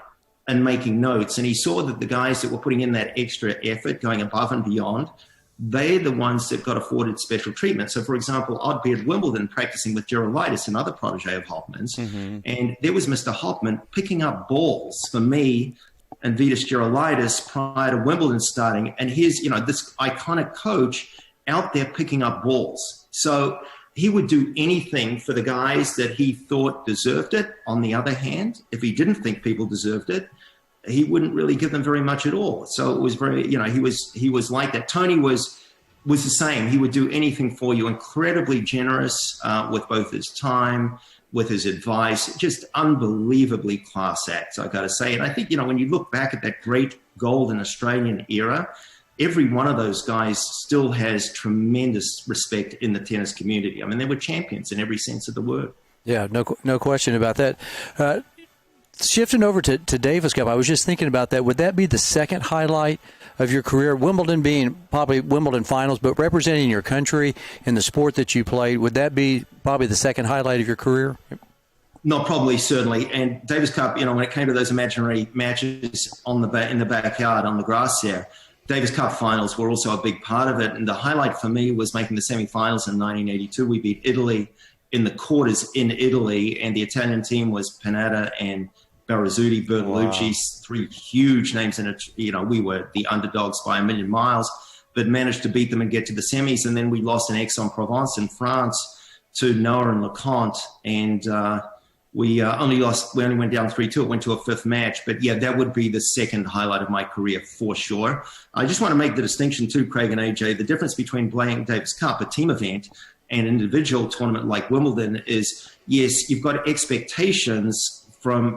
and making notes. And he saw that the guys that were putting in that extra effort, going above and beyond, they're the ones that got afforded special treatment. So, for example, I'd be at Wimbledon practicing with Gerolaitis, another protege of Hopman's, and there was Mr. Hopman picking up balls for me and Vitas Gerolaitis prior to Wimbledon starting. And here's, this iconic coach out there picking up balls. So he would do anything for the guys that he thought deserved it. On the other hand, if he didn't think people deserved it, he wouldn't really give them very much at all. So it was very, he was like that. Tony was the same. He would do anything for you, incredibly generous with both his time, with his advice, just unbelievably class act, I got to say. And I think, when you look back at that great golden Australian era, every one of those guys still has tremendous respect in the tennis community. I mean, they were champions in every sense of the word. Yeah, no question about that. Shifting over to Davis Cup, I was just thinking about that. Would that be the second highlight of your career? Wimbledon being probably Wimbledon finals, but representing your country in the sport that you played, would that be probably the second highlight of your career? No, probably, certainly. And Davis Cup, when it came to those imaginary matches in the backyard on the grass there, Davis Cup finals were also a big part of it. And the highlight for me was making the semifinals in 1982. We beat Italy in the quarters in Italy, and the Italian team was Panatta and Berrizzuti, Bertolucci, three huge names in it. We were the underdogs by a million miles, but managed to beat them and get to the semis. And then we lost in Aix-en-Provence in France to Noah and LeConte. And we only went down 3-2. It went to a fifth match. But yeah, that would be the second highlight of my career for sure. I just want to make the distinction too, Craig and AJ, the difference between playing Davis Cup, a team event, and an individual tournament like Wimbledon is, yes, you've got expectations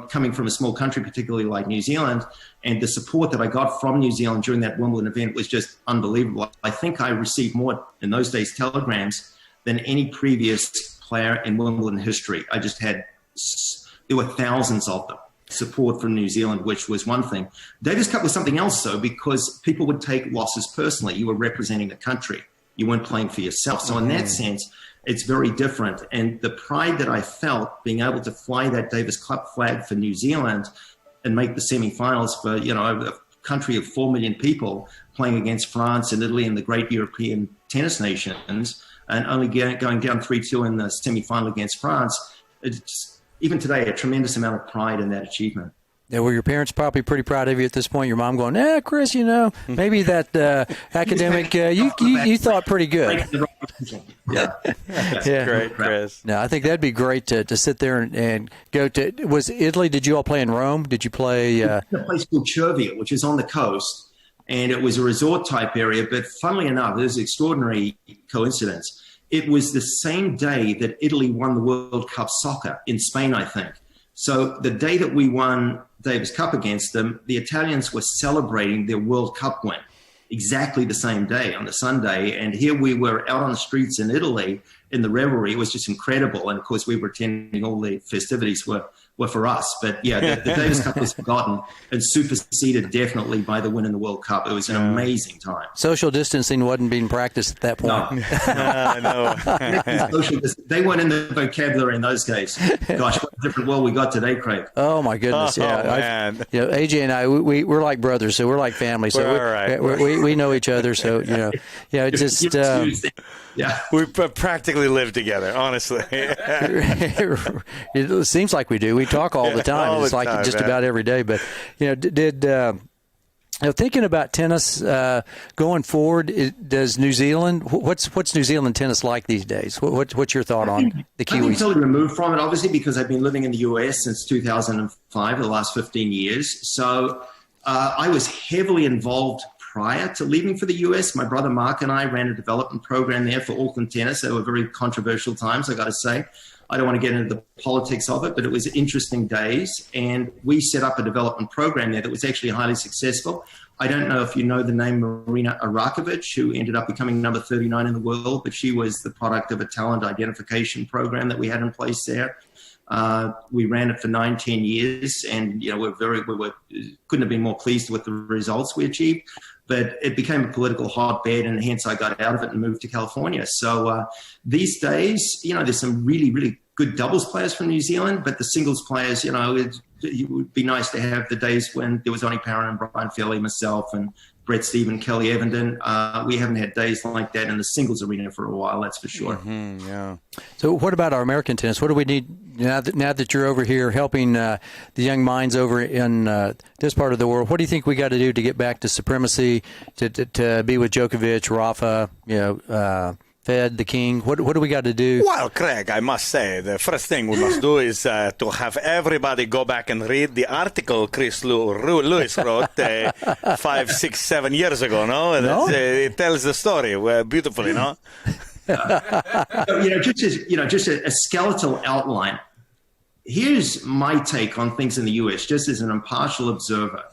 coming from a small country, particularly like New Zealand, and the support that I got from New Zealand during that Wimbledon event was just unbelievable. I think I received more, in those days, telegrams than any previous player in Wimbledon history. There were thousands of them. Support from New Zealand, which was one thing. Davis Cup was something else, though, because people would take losses personally. You were representing the country. You weren't playing for yourself. So in that sense, it's very different. And the pride that I felt being able to fly that Davis Cup flag for New Zealand and make the semifinals for, a country of 4 million people playing against France and Italy and the great European tennis nations, and only going down 3-2 in the semifinal against France, it's even today a tremendous amount of pride in that achievement. Yeah, were your parents probably pretty proud of you at this point? Your mom going, Chris, maybe that academic, you thought pretty good. Yeah. Yeah. Great, Chris. No, I think that'd be great to sit there and go to. Was Italy? Did you all play in Rome? Did you play? A place called Cervia, which is on the coast, and it was a resort type area. But funnily enough, there's an extraordinary coincidence. It was the same day that Italy won the World Cup soccer in Spain, I think. So the day that we won Davis Cup against them, the Italians were celebrating their World Cup win exactly the same day on the Sunday. And here we were out on the streets in Italy in the revelry. It was just incredible. And of course, we were attending all the festivities were for us. But yeah, the Davis Cup was forgotten and superseded definitely by the win in the World Cup. It was an amazing time. Social distancing wasn't being practiced at that point. No. They weren't in the vocabulary in those days. Gosh, what a different world we got today, Craig. Oh my goodness! Man. AJ and I, we're like brothers, so we're like family. So we know each other. So it's just we practically live together. Honestly, it seems like we do. We talk all the time. It's like just about every day. But thinking about tennis going forward, does New Zealand? What's New Zealand tennis like these days? What's your thought on the Kiwis? I've been totally removed from it, obviously, because I've been living in the US since 2005, the last 15 years. So I was heavily involved prior to leaving for the US. My brother Mark and I ran a development program there for Auckland tennis. They were very controversial times, I got to say. I don't want to get into the politics of it, but it was interesting days. And we set up a development program there that was actually highly successful. I don't know if you know the name Marina Arakovic, who ended up becoming number 39 in the world, but she was the product of a talent identification program that we had in place there. We ran it for 9-10 years, and we couldn't have been more pleased with the results we achieved. But it became a political hotbed, and hence I got out of it and moved to California. So these days, there's some really, really good doubles players from New Zealand, but the singles players, it would be nice to have the days when there was only Parron and Brian Fairley, myself, and Brett Stephen, Kelly Evenden. We haven't had days like that in the singles arena for a while, that's for sure. Mm-hmm, yeah. So what about our American tennis? What do we need now that you're over here helping the young minds over in this part of the world? What do you think we got to do to get back to supremacy, to be with Djokovic, Rafa, Fed, the King? What do we got to do? Well, Craig, I must say, the first thing we must do is to have everybody go back and read the article Chris Lewis wrote 5, 6, 7 years ago, no? No? It tells the story beautifully, no? Just a skeletal outline. Here's my take on things in the U.S., just as an impartial observer.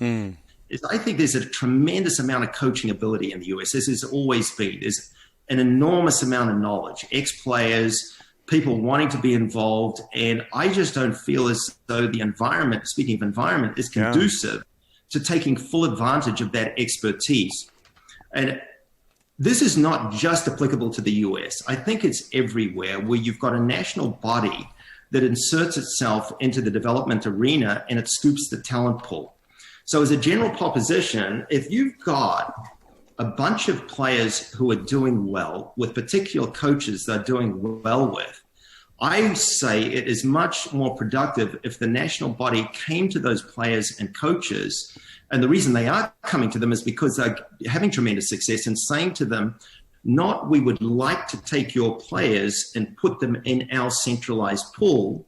Is I think there's a tremendous amount of coaching ability in the U.S., as there's always been. There's an enormous amount of knowledge, ex-players, people wanting to be involved, and I just don't feel as though the environment, speaking of environment, is conducive to taking full advantage of that expertise. And this is not just applicable to the US. I think it's everywhere where you've got a national body that inserts itself into the development arena and it scoops the talent pool. So as a general proposition, if you've got a bunch of players who are doing well with particular coaches they're doing well with, I say it is much more productive if the national body came to those players and coaches. And the reason they are coming to them is because they're having tremendous success, and saying to them, not we would like to take your players and put them in our centralized pool.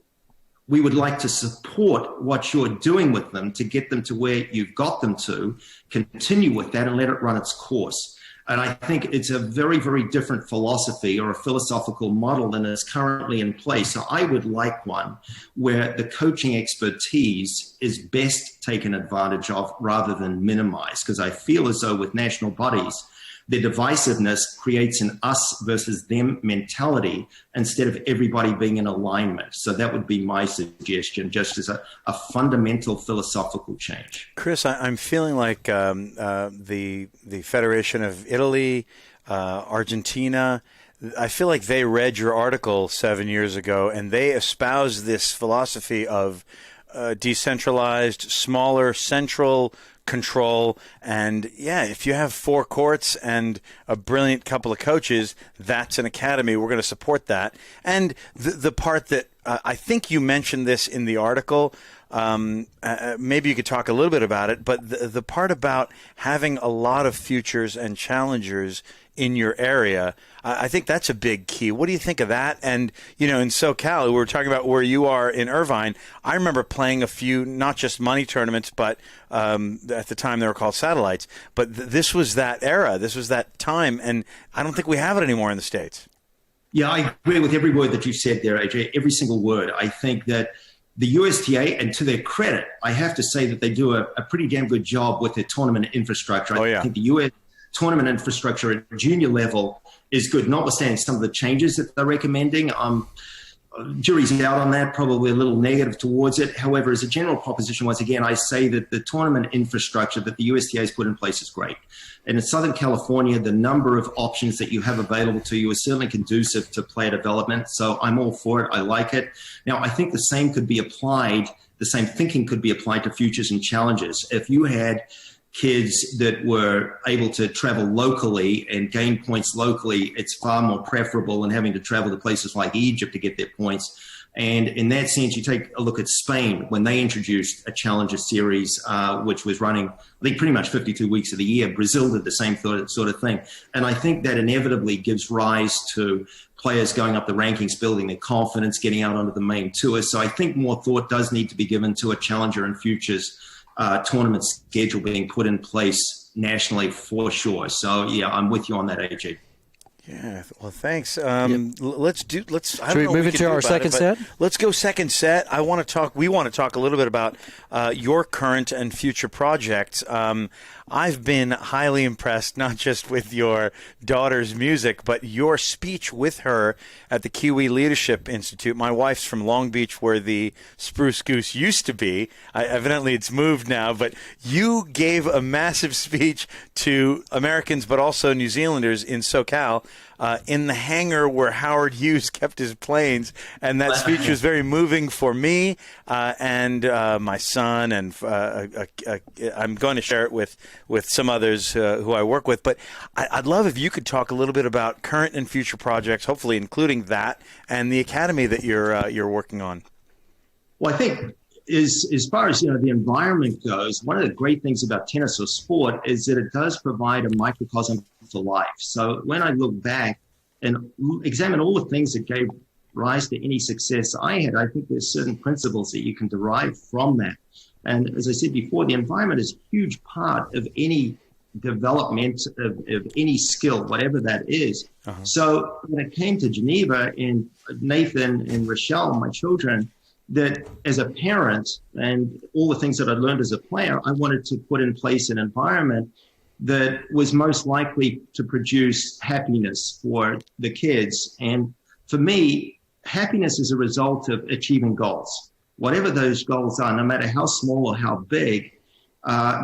We would like to support what you're doing with them to get them to where you've got them to, continue with that and let it run its course. And I think it's a very, very different philosophy or a philosophical model than is currently in place. So I would like one where the coaching expertise is best taken advantage of rather than minimized, because I feel as though with national bodies, their divisiveness creates an us versus them mentality instead of everybody being in alignment. So that would be my suggestion, just as a fundamental philosophical change. Chris, I'm feeling like the Federation of Italy, Argentina, I feel like they read your article 7 years ago, and they espouse this philosophy of decentralized, smaller, central control. And yeah, if you have 4 courts and a brilliant couple of coaches, that's an academy. We're going to support that. And the part that I think you mentioned this in the article, maybe you could talk a little bit about it, but the part about having a lot of futures and challengers in your area, I think that's a big key. What do you think of that? And, in SoCal, we were talking about where you are in Irvine. I remember playing a few, not just money tournaments, but at the time they were called satellites. But this was that era. This was that time. And I don't think we have it anymore in the States. Yeah, I agree with every word that you said there, AJ, every single word. I think that the USTA, and to their credit, I have to say that they do a pretty damn good job with their tournament infrastructure. I think the US tournament infrastructure at junior level is good, notwithstanding some of the changes that they're recommending. Jury's out on that, probably a little negative towards it. However, as a general proposition, once again, I say that the tournament infrastructure that the USTA has put in place is great. And in Southern California, the number of options that you have available to you is certainly conducive to player development. So I'm all for it. I like it. Now, I think the same thinking could be applied to futures and challenges. If you had kids that were able to travel locally and gain points locally, it's far more preferable than having to travel to places like Egypt to get their points. And in that sense, you take a look at Spain when they introduced a Challenger Series, which was running, I think, pretty much 52 weeks of the year. Brazil did the same sort of thing. And I think that inevitably gives rise to players going up the rankings, building their confidence, getting out onto the main tour. So I think more thought does need to be given to a Challenger and Futures tournament schedule being put in place nationally for sure. So, yeah, I'm with you on that, AJ. Yeah, well, thanks. Let's. Should we move into our second set? Let's go second set. We want to talk a little bit about your current and future projects. I've been highly impressed, not just with your daughter's music, but your speech with her at the Kiwi Leadership Institute. My wife's from Long Beach, where the Spruce Goose used to be. Evidently, it's moved now, but you gave a massive speech to Americans, but also New Zealanders in SoCal, in the hangar where Howard Hughes kept his planes, and that speech was very moving for me and my son, and I'm going to share it with some others who I work with. But I'd love if you could talk a little bit about current and future projects, hopefully including that and the academy that you're working on. Well, I think as far as the environment goes, one of the great things about tennis or sport is that it does provide a microcosm for life. So when I look back and examine all the things that gave rise to any success I had, I think there's certain principles that you can derive from that. And as I said before, the environment is a huge part of any development of any skill, whatever that is. Uh-huh. So when it came to Geneva, and Nathan and Rochelle, my children, that as a parent and all the things that I learned as a player, I wanted to put in place an environment that was most likely to produce happiness for the kids. And for me, happiness is a result of achieving goals. Whatever those goals are, no matter how small or how big,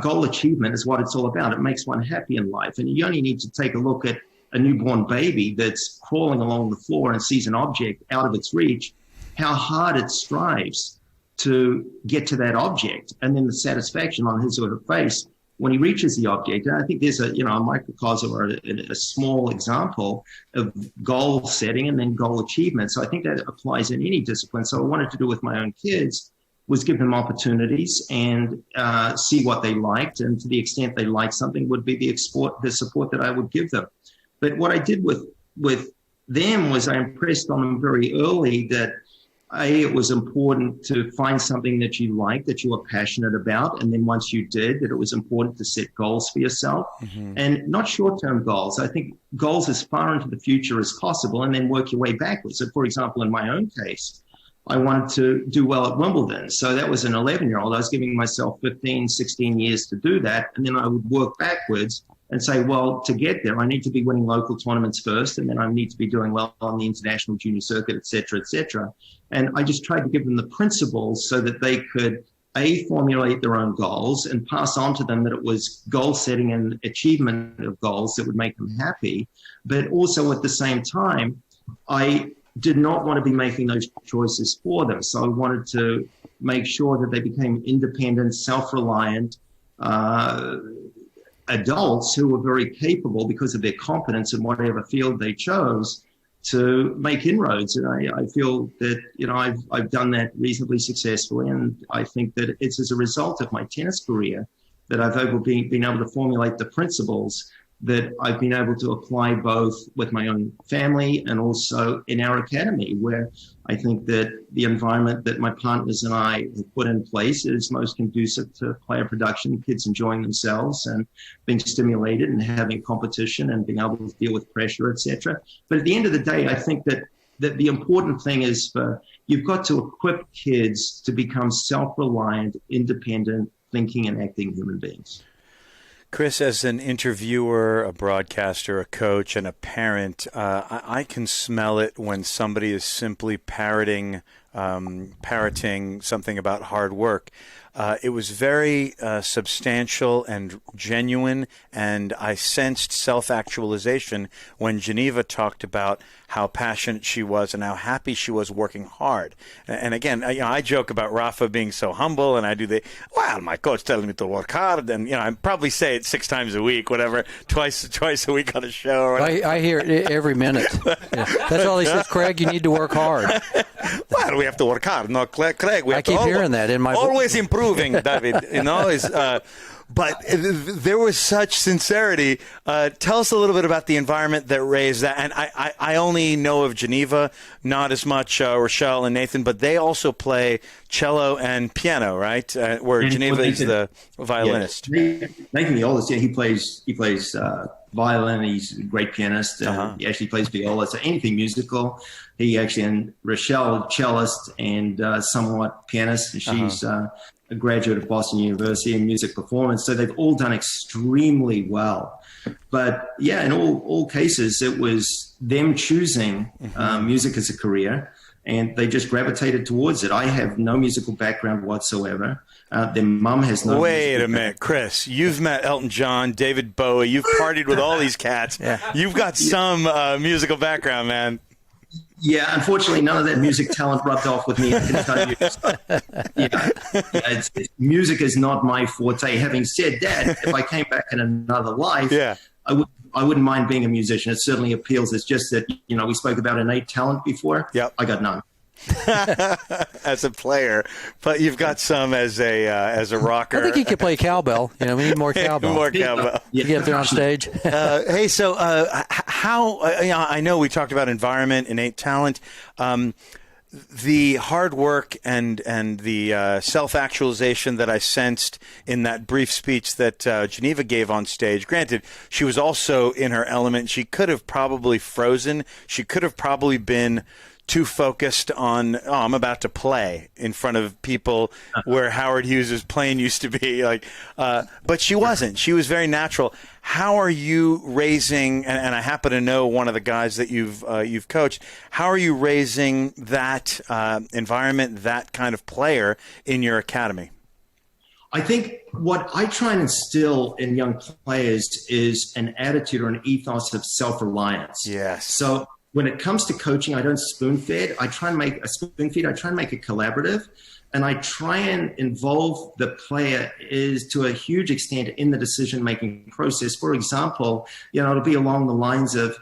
goal achievement is what it's all about. It makes one happy in life. And you only need to take a look at a newborn baby that's crawling along the floor and sees an object out of its reach, how hard it strives to get to that object, and then the satisfaction on his or her face when he reaches the object. And I think there's a microcosm or a small example of goal setting and then goal achievement. So I think that applies in any discipline. So what I wanted to do with my own kids was give them opportunities and see what they liked, and to the extent they liked something would be the support that I would give them. But what I did with them was I impressed on them very early that it was important to find something that you liked, that you were passionate about. And then once you did, that it was important to set goals for yourself, and not short-term goals. I think goals as far into the future as possible, and then work your way backwards. So for example, in my own case, I wanted to do well at Wimbledon. So that was an 11-year-old. I was giving myself 15, 16 years to do that. And then I would work backwards and say, well, to get there, I need to be winning local tournaments first, and then I need to be doing well on the international junior circuit, et cetera, et cetera. And I just tried to give them the principles so that they could, formulate their own goals and pass on to them that it was goal setting and achievement of goals that would make them happy. But also at the same time, I did not want to be making those choices for them. So I wanted to make sure that they became independent, self-reliant, adults who were very capable because of their competence in whatever field they chose to make inroads. And I feel that, I've done that reasonably successfully. And I think that it's as a result of my tennis career that I've been able to formulate the principles that I've been able to apply both with my own family and also in our academy, where I think that the environment that my partners and I have put in place is most conducive to player production, kids enjoying themselves and being stimulated and having competition and being able to deal with pressure, etc. But at the end of the day, I think that the important thing is you've got to equip kids to become self-reliant, independent, thinking and acting human beings. Chris, as an interviewer, a broadcaster, a coach, and a parent, I can smell it when somebody is simply parroting something about hard work. It was very substantial and genuine, and I sensed self-actualization when Geneva talked about how passionate she was and how happy she was working hard. And again, I joke about Rafa being so humble, and I do my coach telling me to work hard, and I probably say it 6 times a week, whatever, twice a week on a show. I hear it every minute. Yeah. That's all he says, Craig, you need to work hard. Well, we have to work hard. No, Craig, we have I keep hearing that in my always improving, David. But there was such sincerity. Tell us a little bit about the environment that raised that. And I only know of Geneva, not as much Rochelle and Nathan, but they also play cello and piano, right? Where and Geneva is the violinist. Yeah. Nathan the oldest, he plays violin. He's a great pianist. He actually plays viola. So anything musical. He actually, and Rochelle, cellist and somewhat pianist. She's a graduate of Boston University in music performance. So they've all done extremely well. But yeah, in all cases, it was them choosing music as a career, and they just gravitated towards it. I have no musical background whatsoever. Their mum has no. Wait a minute, Chris. You've met Elton John, David Bowie. You've partied with all these cats. Yeah. You've got some musical background, man. Yeah, unfortunately, none of that music talent rubbed off with me. I can tell you. Music is not my forte. Having said that, if I came back in another life, I wouldn't mind being a musician. It certainly appeals. It's just that, we spoke about innate talent before. Yep. I got none. As a player, but you've got some as a rocker. I think you could play cowbell. We need more cowbell. More cowbell. You get there on stage. Hey, so how? I know we talked about environment, innate talent, the hard work, and the self-actualization that I sensed in that brief speech that Geneva gave on stage. Granted, she was also in her element. She could have probably frozen. She could have probably been too focused on, I'm about to play in front of people where Howard Hughes' playing used to be. But she wasn't. She was very natural. How are you raising, and I happen to know one of the guys that you've coached, how are you raising that environment, that kind of player in your academy? I think what I try and instill in young players is an attitude or an ethos of self-reliance. Yes. So when it comes to coaching, I don't spoon-feed. I try and make it collaborative, and I try and involve the player to a huge extent in the decision-making process. For example, it'll be along the lines of,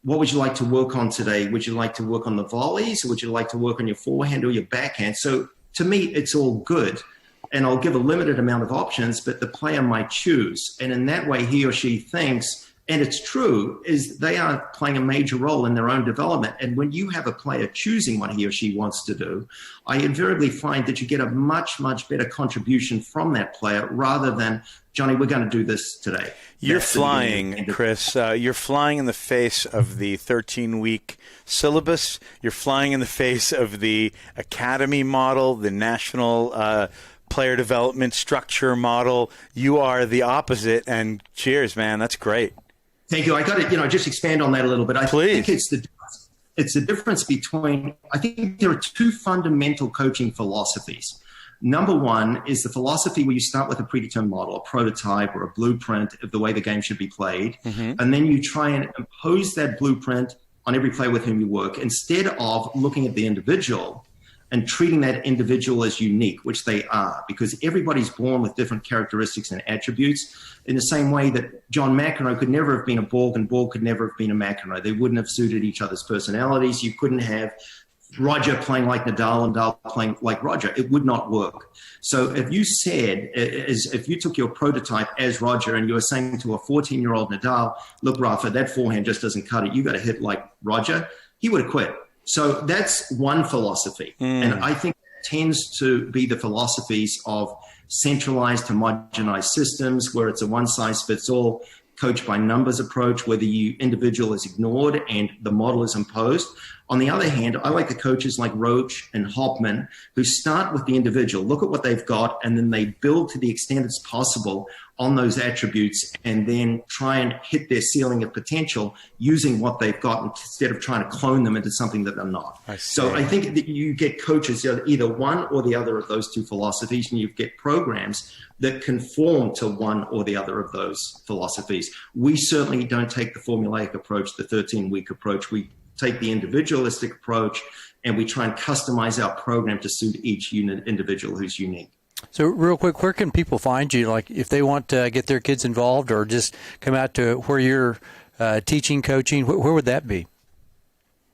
what would you like to work on today? Would you like to work on the volleys, or would you like to work on your forehand or your backhand? So to me, it's all good. And I'll give a limited amount of options, but the player might choose. And in that way, he or she thinks, and it's true, is they are playing a major role in their own development. And when you have a player choosing what he or she wants to do, I invariably find that you get a much, much better contribution from that player rather than, Johnny, we're going to do this today. You're flying, Chris. You're flying in the face of the 13-week syllabus. You're flying in the face of the academy model, the national player development structure model. You are the opposite, and cheers, man. That's great. Thank you. I got to, just expand on that a little bit. I think it's the difference between, I think there are two fundamental coaching philosophies. Number one is the philosophy where you start with a predetermined model, a prototype or a blueprint of the way the game should be played. Mm-hmm. And then you try and impose that blueprint on every player with whom you work, instead of looking at the individual and treating that individual as unique, which they are, because everybody's born with different characteristics and attributes, in the same way that John McEnroe could never have been a Borg and Borg could never have been a McEnroe. They wouldn't have suited each other's personalities. You couldn't have Roger playing like Nadal and Nadal playing like Roger. It would not work. So if you took your prototype as Roger and you were saying to a 14-year-old Nadal, look, Rafa, that forehand just doesn't cut it. You got to hit like Roger. He would have quit. So that's one philosophy. And I think it tends to be the philosophies of centralized, homogenized systems where it's a one-size-fits-all coach by numbers approach, where the individual is ignored and the model is imposed. On the other hand, I like the coaches like Roach and Hopman who start with the individual, look at what they've got, and then they build to the extent it's possible on those attributes and then try and hit their ceiling of potential using what they've got instead of trying to clone them into something that they're not. So I think that you get coaches, either one or the other of those two philosophies, and you get programs that conform to one or the other of those philosophies. We certainly don't take the formulaic approach, the 13-week approach. We take the individualistic approach, and we try and customize our program to suit each individual who's unique. So real quick, where can people find you? Like if they want to get their kids involved or just come out to where you're teaching, coaching, where would that be?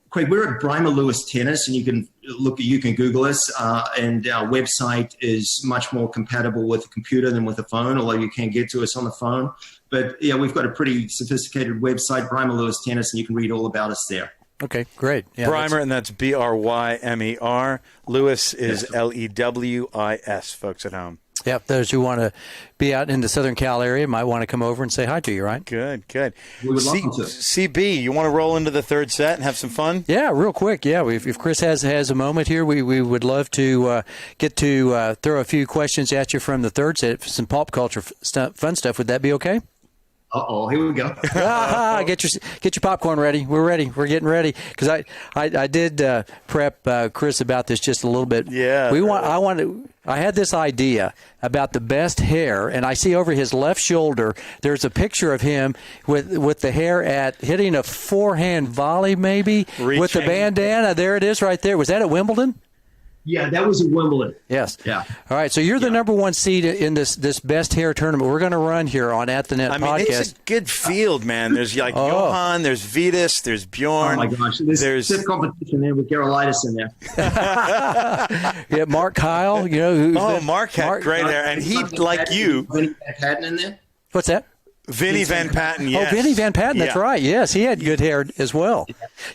Craig, we're at Brymer Lewis Tennis, and you can look, you can Google us, and our website is much more compatible with a computer than with a phone, although you can get to us on the phone. But yeah, we've got a pretty sophisticated website, Brymer Lewis Tennis, and you can read all about us there. Okay, great. Yeah, Brymer, and that's Brymer. Lewis is Lewis, folks at home. Yep, those who want to be out in the Southern Cal area might want to come over and say hi to you, right? Good. We would love to. CB, you want to roll into the third set and have some fun? Yeah, real quick. Yeah, if Chris has a moment here, we would love to get to throw a few questions at you from the third set, some pop culture fun stuff. Would that be okay? Here we go. Get your popcorn ready. We're ready. We're getting ready because I did prep Chris about this just a little bit. Yeah. I had this idea about the best hair, and I see over his left shoulder there's a picture of him with the hair hitting a forehand volley, maybe reaching with the bandana. There it is, right there. Was that at Wimbledon? Yeah, that was at Wimbledon. Yes. Yeah. All right. So you're the number one seed in this best hair tournament we're going to run here on At the Net podcast. It's a good field, man. There's Johan, there's Vitas, there's Bjorn. Oh my gosh, there's stiff competition there with Gerolaitis in there. Yeah, Mark Kyle. Mark had great hair, and he like you. Vinny Van Patten in there. What's that? Vinny Van Patten, yes. Oh, Vinny Van Patten, that's right. Yes, he had good hair as well.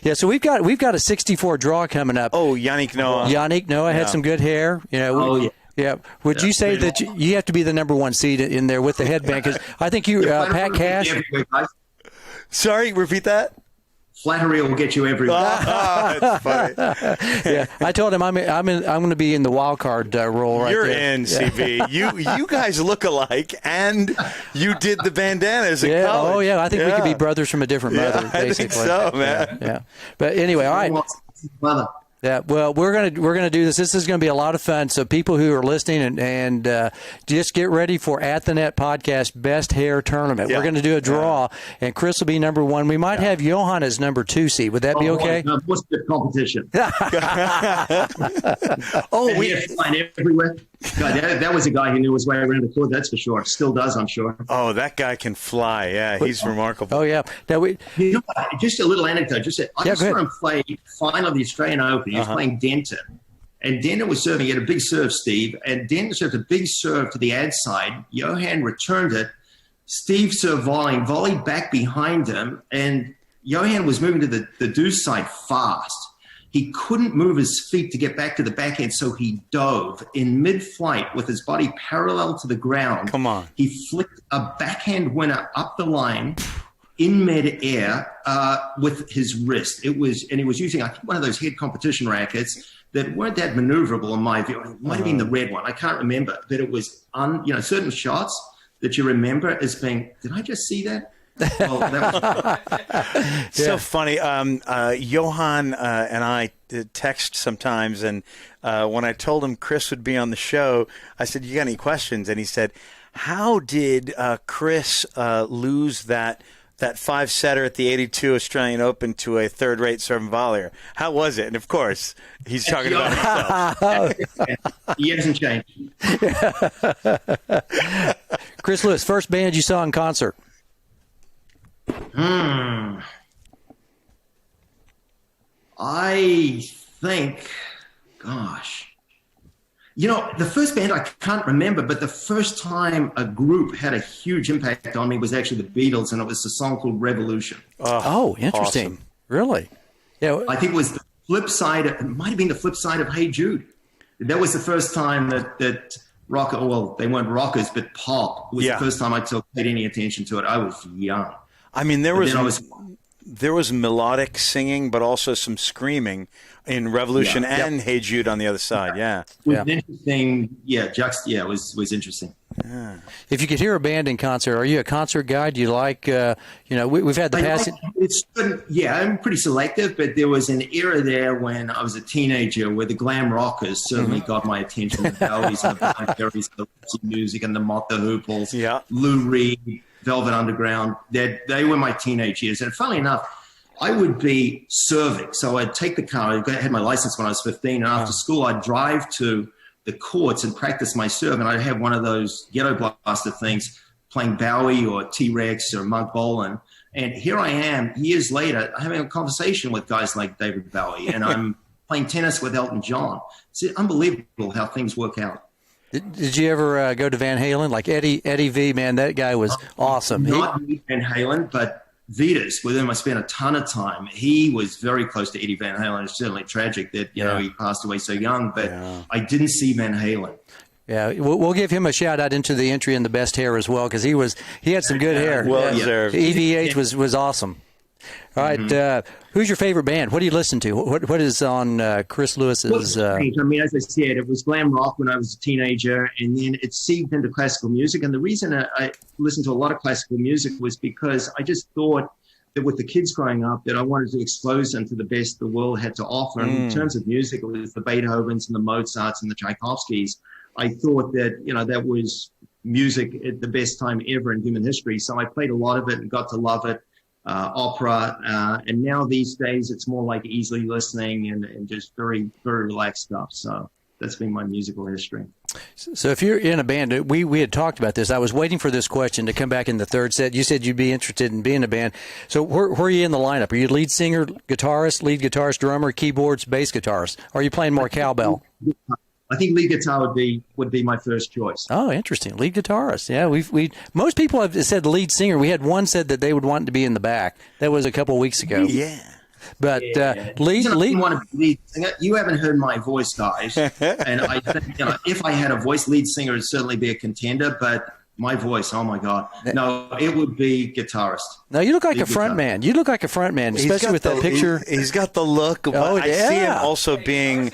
Yeah, so we've got a 64 draw coming up. Oh, Yannick Noah. Had some good hair. Yeah. Would you say that you have to be the number one seed in there with the headband? Because I think you, Pat Cash. Sorry, repeat that. Flattery will get you everywhere. That's funny. Yeah, I told him I'm going to be in the wild card role right You're there. in, CB. You guys look alike, and you did the bandanas in college. Oh, yeah. I think we could be brothers from a different mother, basically. I think so, man. Yeah. But anyway, all right. Yeah, well, we're gonna do this. This is going to be a lot of fun. So people who are listening and just get ready for At the Net Podcast Best Hair Tournament. Yeah. We're going to do a draw, and Chris will be number one. We might have Johan as number 2 seed. Would that be okay? What's the competition? We had flying everywhere. God, that was a guy who knew his way around the court. That's for sure. Still does, I'm sure. Oh, that guy can fly. Yeah, he's remarkable. Oh yeah. Now just a little anecdote. I saw him play final of the Australian Open. He was playing Denton. And Denton was serving. He had a big serve, Steve. And Denton served a big serve to the ad side. Johan returned it. Steve served volleyed back behind him. And Johan was moving to the deuce side fast. He couldn't move his feet to get back to the backhand, so he dove in mid-flight with his body parallel to the ground. Come on. He flicked a backhand winner up the line in mid-air with his wrist. He was using, I think, one of those head competition rackets that weren't that maneuverable in my view. It might have been the red one. I can't remember. But it was certain shots that you remember as being, did I just see that? Well, that was so funny. Johan and I text sometimes, and when I told him Chris would be on the show, I said, "You got any questions?" And he said, "How did Chris lose that 5-setter at the 82 Australian Open to a third-rate serve volleyer? How was it?" And of course, he's talking about himself. He hasn't changed. Chris Lewis, first band you saw in concert. I think, gosh, the first band I can't remember, but the first time a group had a huge impact on me was actually the Beatles, and it was a song called Revolution. Oh, interesting. Awesome. Really? Yeah. I think it was the flip side. It might have been the flip side of Hey Jude. That was the first time that rock. Well, they weren't rockers, but pop was the first time I paid any attention to it. I was young. I mean, there was melodic singing, but also some screaming in Revolution and Hey Jude on the other side. Yeah, it was interesting. It was interesting. Yeah. If you could hear a band in concert, are you a concert guy? Do you like? We've had the passing. I'm pretty selective, but there was an era there when I was a teenager where the glam rockers certainly got my attention. The Bowies and the Blackberries, the music, and the Mott the Hooples, Lou Reed, Velvet Underground. They were my teenage years. And funnily enough, I would be serving. So I'd take the car. I had my license when I was 15. And after school, I'd drive to the courts and practice my serve. And I'd have one of those ghetto blaster things playing Bowie or T-Rex or Mug Bolan. And here I am years later having a conversation with guys like David Bowie. And I'm playing tennis with Elton John. It's unbelievable how things work out. Did you ever go to Van Halen? Like Eddie V, man, that guy was awesome. Not Van Halen, but Vitas, with whom I spent a ton of time. He was very close to Eddie Van Halen. It's certainly tragic that he passed away so young, but I didn't see Van Halen. Yeah, we'll give him a shout out into the entry in the best hair as well, because he had some good hair. Well deserved. EVH was awesome. All right, who's your favorite band? What do you listen to? What is on Chris Lewis's? I mean, as I said, it was glam rock when I was a teenager, and then it seeped into classical music. And the reason I listened to a lot of classical music was because I just thought that with the kids growing up, that I wanted to expose them to the best the world had to offer. And in terms of music, it was the Beethovens and the Mozarts and the Tchaikovskys. I thought that, that was music at the best time ever in human history. So I played a lot of it and got to love it. Opera, and now these days it's more like easily listening and just very, very relaxed stuff. So that's been my musical history. So if you're in a band, we had talked about this. I was waiting for this question to come back in the third set. You said you'd be interested in being in a band. So where are you in the lineup? Are you lead singer, lead guitarist, drummer, keyboards, bass guitarist? Or are you playing more cowbell? I think lead guitar would be my first choice. Oh, interesting. Lead guitarist. Yeah, we most people have said lead singer. We had one said that they would want to be in the back. That was a couple of weeks ago. Yeah. But lead. Want to be lead singer. You haven't heard my voice, guys. And I think if I had a voice, lead singer would certainly be a contender. But my voice, oh my God, no, it would be guitarist. No, you look like a front man. You look like a front man, especially with that picture. He's got the look. I see him also being.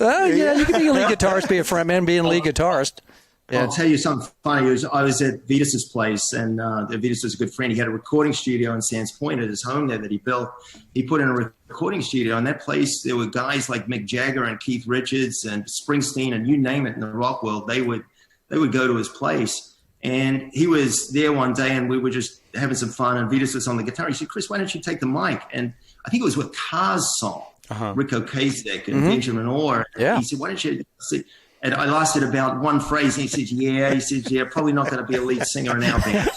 Oh yeah, you can be a lead guitarist, be a front man, be a lead guitarist. Yeah. I'll tell you something funny. I was at Vitas's place, and Vitas was a good friend. He had a recording studio in Sands Point at his home there that he built. He put in a recording studio. In that place, there were guys like Mick Jagger and Keith Richards and Springsteen and you name it in the rock world. They would go to his place. And he was there one day, and we were just having some fun, and Vitas was on the guitar. He said, Chris, why don't you take the mic? And I think it was with Cars' song, Rick Ocasek and Benjamin Orr. Yeah. He said, why don't you see? And I lasted about one phrase, and he said, yeah, probably not going to be a lead singer in our band.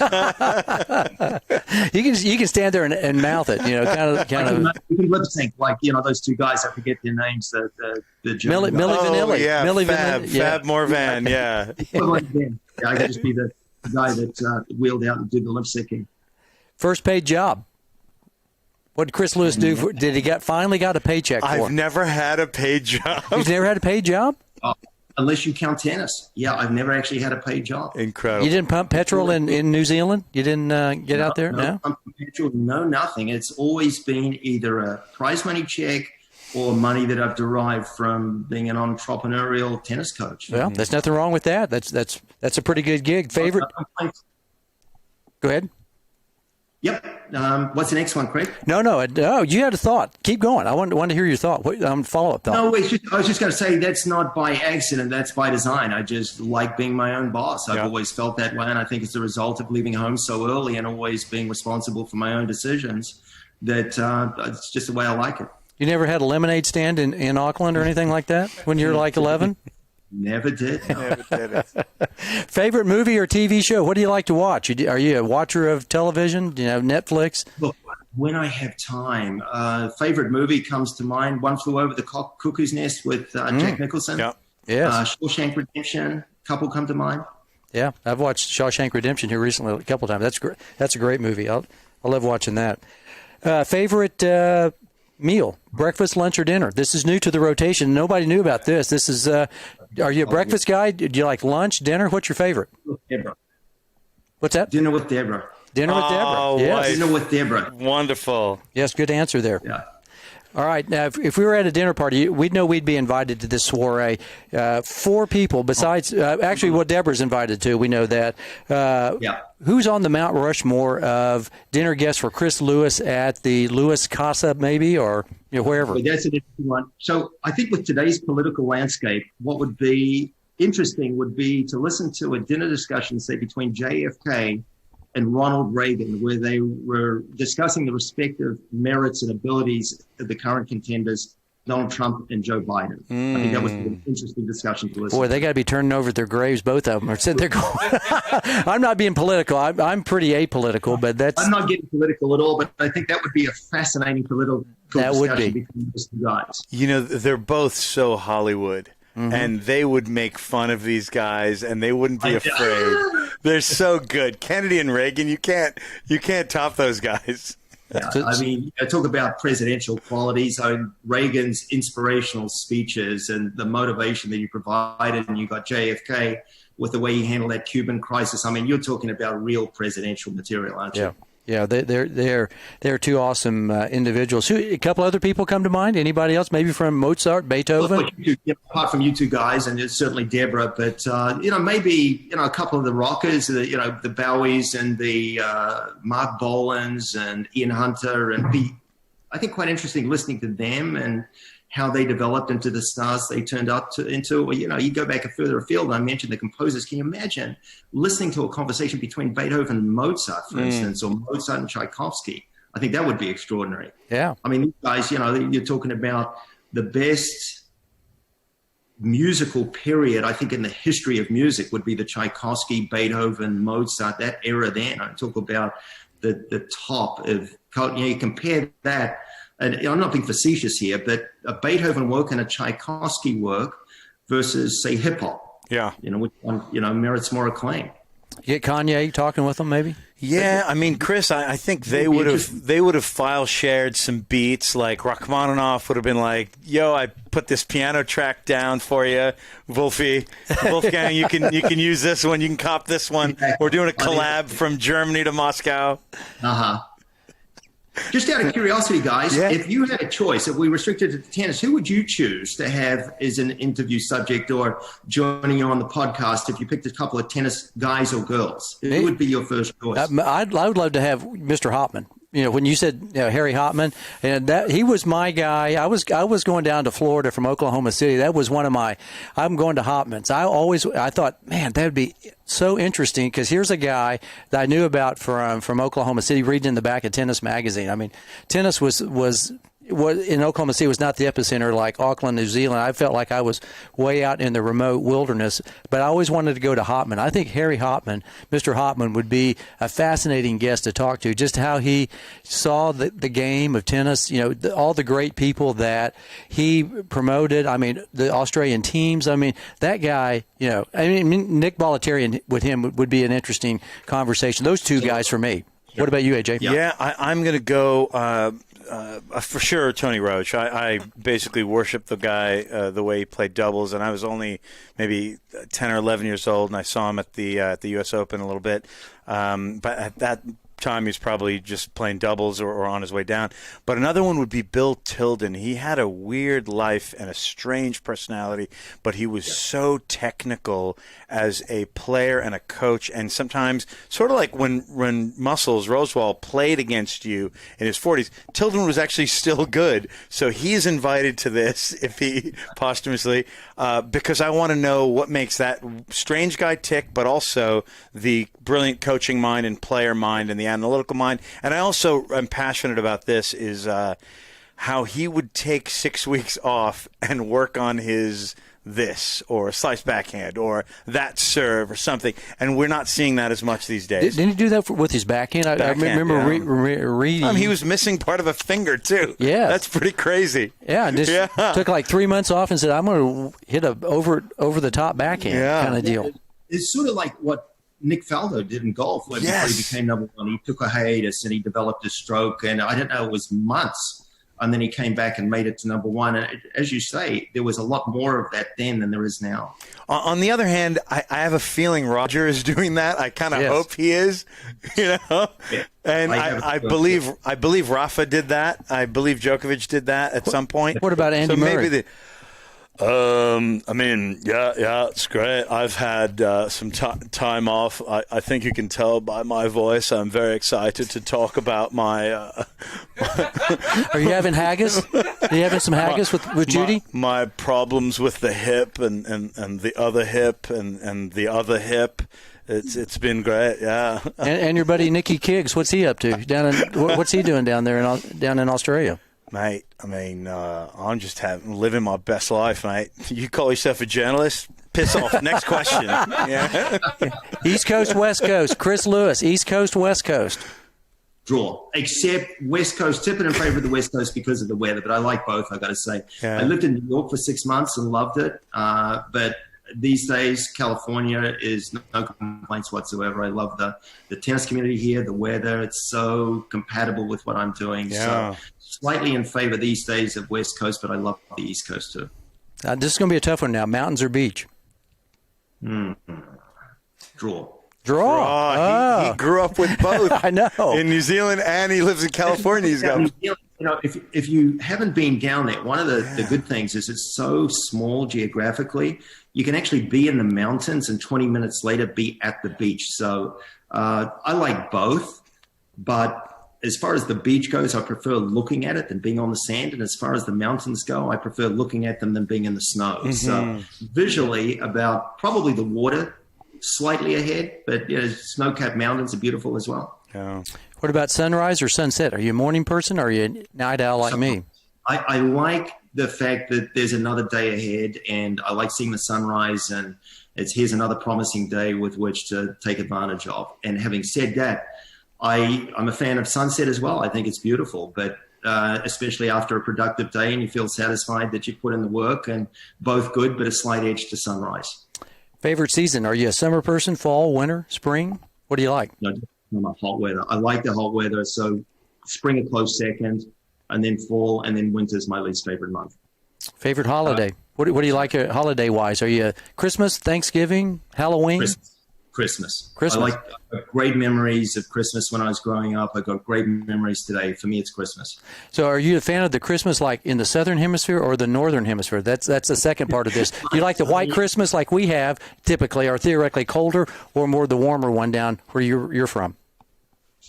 You can stand there and mouth it, kind of. You can lip sync, like, those two guys, I forget their names, the Milli Vanilli. Yeah, Milli Fab, Vanilli. Fab Morvan, yeah. I could just be the guy that wheeled out and did the lip syncing. First paid job. What did Chris Lewis do? Did he finally got a paycheck for? I've never had a paid job. You've never had a paid job? Unless you count tennis. Yeah, I've never actually had a paid job. Incredible. You didn't pump petrol in New Zealand? You didn't get out there? No? Petrol, no, nothing. It's always been either a prize money check or money that I've derived from being an entrepreneurial tennis coach. Well, there's nothing wrong with that. That's a pretty good gig. Favorite? Go ahead. Yep. What's the next one, Craig? No. You had a thought. Keep going. I want to hear your thought. Follow-up thought. No, I was just going to say that's not by accident. That's by design. I just like being my own boss. I've always felt that way, and I think it's the result of leaving home so early and always being responsible for my own decisions that it's just the way I like it. You never had a lemonade stand in Auckland or anything like that when you were like 11? Never did. Never did it. Favorite movie or TV show? What do you like to watch? Are you a watcher of television? Netflix? Look, when I have time, favorite movie comes to mind. One Flew Over the Cuckoo's Nest with Jack Nicholson. Yeah. Yes. Shawshank Redemption. Couple come to mind. Yeah, I've watched Shawshank Redemption here recently a couple of times. That's great. That's a great movie. I love watching that. Favorite meal, breakfast, lunch, or dinner? This is new to the rotation. Nobody knew about this. This is, are you a breakfast guy? Do you like lunch, dinner? What's your favorite? Deborah. What's that? Dinner with Deborah. Dinner with Deborah. Yes. Dinner with Deborah. Wonderful. Yes, good answer there. Yeah. All right. Now, if we were at a dinner party, we'd know we'd be invited to this soiree. 4 people besides, actually, what Deborah's invited to, we know that. Who's on the Mount Rushmore of dinner guests for Chris Lewis at the Lewis Casa, maybe, or wherever? Well, that's an interesting one. So I think with today's political landscape, what would be interesting would be to listen to a dinner discussion, say, between JFK and Ronald Reagan, where they were discussing the respective merits and abilities of the current contenders Donald Trump and Joe Biden. I think that was an interesting discussion to listen Boy, to. they got to be turning over their graves, both of them. Or sitting there going, I'm not being political. I'm pretty apolitical, but that's... I'm not getting political at all, but I think that would be a fascinating political discussion between these two guys. You know, they're both so Hollywood, and they would make fun of these guys, and they wouldn't be afraid. They're so good. Kennedy and Reagan, you can't top those guys. Yeah, I mean, talk about presidential qualities. Reagan's inspirational speeches and the motivation that he provided, and you got JFK with the way he handled that Cuban crisis. I mean, you're talking about real presidential material, aren't you? Yeah, they're two awesome individuals. A couple other people come to mind? Anybody else? Maybe from Mozart, Beethoven? Well, apart from you two guys, and certainly Deborah, but maybe a couple of the rockers, the Bowies and the Mark Bolans and Ian Hunter, and I think quite interesting listening to them and how they developed into the stars they turned out into. Well, you go back further afield, and I mentioned the composers. Can you imagine listening to a conversation between Beethoven and Mozart, for instance, or Mozart and Tchaikovsky? I think that would be extraordinary. Yeah. I mean, these guys, you're talking about the best musical period, I think, in the history of music would be the Tchaikovsky, Beethoven, Mozart, that era then. I talk about the top of, you compare that. And I'm not being facetious here, but a Beethoven work and a Tchaikovsky work versus, say, hip hop. Yeah. Which one, merits more acclaim. You get Kanye talking with them, maybe? Yeah, I mean, Chris, I think they would have file shared some beats. Like Rachmaninoff would have been like, "Yo, I put this piano track down for you, Wolfgang. You can use this one. You can cop this one. We're doing a collab from Germany to Moscow." Just out of curiosity, guys, if you had a choice, if we restricted it to tennis, who would you choose to have as an interview subject or joining you on the podcast if you picked a couple of tennis guys or girls? Who would be your first choice? I would love to have Mr. Hopman. When you said Harry Hopman, and that he was my guy. I was going down to Florida from Oklahoma City. That was one of my. I'm going to Hopman's. I thought, man, that would be so interesting because here's a guy that I knew about from Oklahoma City, reading in the back of Tennis magazine. I mean, tennis was in Oklahoma City was not the epicenter like Auckland, New Zealand. I felt like I was way out in the remote wilderness, but I always wanted to go to Hopman. I think Harry Hopman, Mr. Hopman, would be a fascinating guest to talk to, just how he saw the game of tennis, all the great people that he promoted. I mean, the Australian teams. I mean, that guy, Nick Bollettieri with him would be an interesting conversation. Those two guys for me. What about you, AJ? Yeah, I'm going to go for sure Tony Roach. I basically worshiped the guy the way he played doubles, and I was only maybe 10 or 11 years old, and I saw him at the U.S. Open a little bit. But at that time, he's probably just playing doubles or on his way down. But another one would be Bill Tilden. He had a weird life and a strange personality, but he was so technical as a player and a coach. And sometimes, sort of like when Muscles Rosewall played against you in his 40s, Tilden was actually still good. So he's invited to this, if he posthumously, because I want to know what makes that strange guy tick, but also the brilliant coaching mind and player mind and the analytical mind. And I also am passionate about this is how he would take 6 weeks off and work on his this or a slice backhand or that serve or something. And we're not seeing that as much these days. Didn't he do that with his backhand? I remember reading. He was missing part of a finger, too. Yeah. That's pretty crazy. Yeah, and just took like 3 months off and said, I'm going to hit a over-the-top backhand kind of deal. It's sort of like what Nick Faldo did in golf before he became number one. He took a hiatus and he developed his stroke, and I don't know, it was months. And then he came back and made it to number one. And as you say, there was a lot more of that then than there is now. On the other hand, I have a feeling Roger is doing that. I kind of hope he is, Yeah. And I believe Rafa did that. I believe Djokovic did that at some point. What about Andy Murray? It's great. I've had some time off. I think you can tell by my voice. I'm very excited to talk about my. Are you having haggis? Are you having some haggis with Judy? My problems with the hip and the other hip and the other hip. It's been great, yeah. And your buddy Nicky Kiggs, what's he up to? What's he doing down there down in Australia? Mate, I mean, I'm just living my best life, mate. You call yourself a journalist? Piss off. Next question. Yeah. East Coast, West Coast. Chris Lewis, East Coast, West Coast. Draw. Except West Coast. Tipping in favor of the West Coast because of the weather, but I like both, I got to say. Yeah. I lived in New York for 6 months and loved it. But these days, California is no complaints whatsoever. I love the tennis community here, the weather. It's so compatible with what I'm doing. Yeah. So slightly in favor these days of West Coast, but I love the East Coast too. This is going to be a tough one now. Mountains or beach? Draw. Draw. He grew up with both. I know. In New Zealand, and he lives in California. He's got. You know, if you haven't been down there, one of the good things is it's so small geographically. You can actually be in the mountains and 20 minutes later be at the beach. So I like both, but as far as the beach goes, I prefer looking at it than being on the sand. And as far as the mountains go, I prefer looking at them than being in the snow. Mm-hmm. So visually, about probably the water slightly ahead, but snow-capped mountains are beautiful as well. Yeah. What about sunrise or sunset? Are you a morning person or are you a night owl like me? I like the fact that there's another day ahead, and I like seeing the sunrise, and here's another promising day with which to take advantage of. And having said that, I'm a fan of sunset as well. I think it's beautiful, but especially after a productive day and you feel satisfied that you put in the work, and both good, but a slight edge to sunrise. Favorite season? Are you a summer person, fall, winter, spring? What do you like? No, I'm hot weather. I like the hot weather. So spring a close second, and then fall, and then winter is my least favorite month. Favorite holiday? What do you like holiday-wise? Are you Christmas, Thanksgiving, Halloween? Christmas. I like great memories of Christmas when I was growing up. I got great memories today. For me, it's Christmas. So are you a fan of the Christmas like in the Southern Hemisphere or the Northern Hemisphere? That's the second part of this. Do you like the white Christmas like we have typically, or theoretically colder, or more the warmer one down where you're from?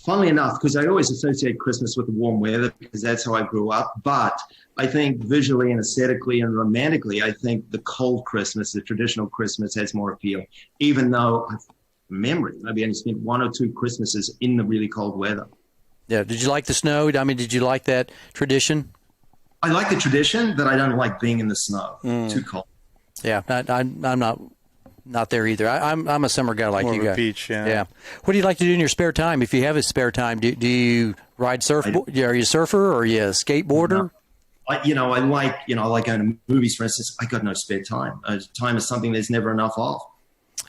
Funnily enough, because I always associate Christmas with the warm weather because that's how I grew up. But I think visually and aesthetically and romantically, I think the cold Christmas, the traditional Christmas, has more appeal, even though maybe I only spent 1 or 2 Christmases in the really cold weather. Yeah. Did you like the snow? I mean, did you like that tradition? I like the tradition, but I don't like being in the snow. Too cold. Yeah, I'm not there either. I'm a summer guy like More you of a guys. beach, yeah. Yeah. What do you like to do in your spare time? If you have a spare time, do you ride surfboard? Are you a surfer or are you a skateboarder? No. I like going to movies, for instance. I got no spare time. Time is something there's never enough of.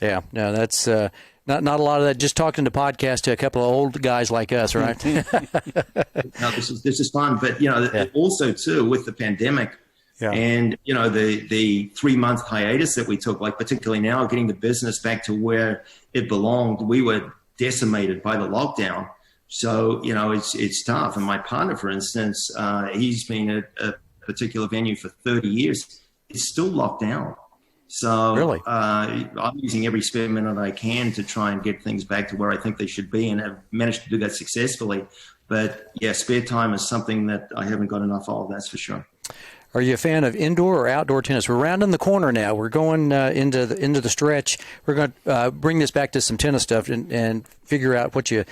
Yeah, no, that's not a lot of that. Just talking to podcasts to a couple of old guys like us, right? No, this is fun, but also too with the pandemic and the 3-month hiatus that we took, like particularly now getting the business back to where it belonged. We were decimated by the lockdown. So, it's tough. And my partner, for instance, he's been at a particular venue for 30 years. It's still locked down. So really? I'm using every spare minute I can to try and get things back to where I think they should be, and have managed to do that successfully. But, spare time is something that I haven't got enough of, that's for sure. Are you a fan of indoor or outdoor tennis? We're rounding the corner now. We're going into the stretch. We're going to bring this back to some tennis stuff and figure out what you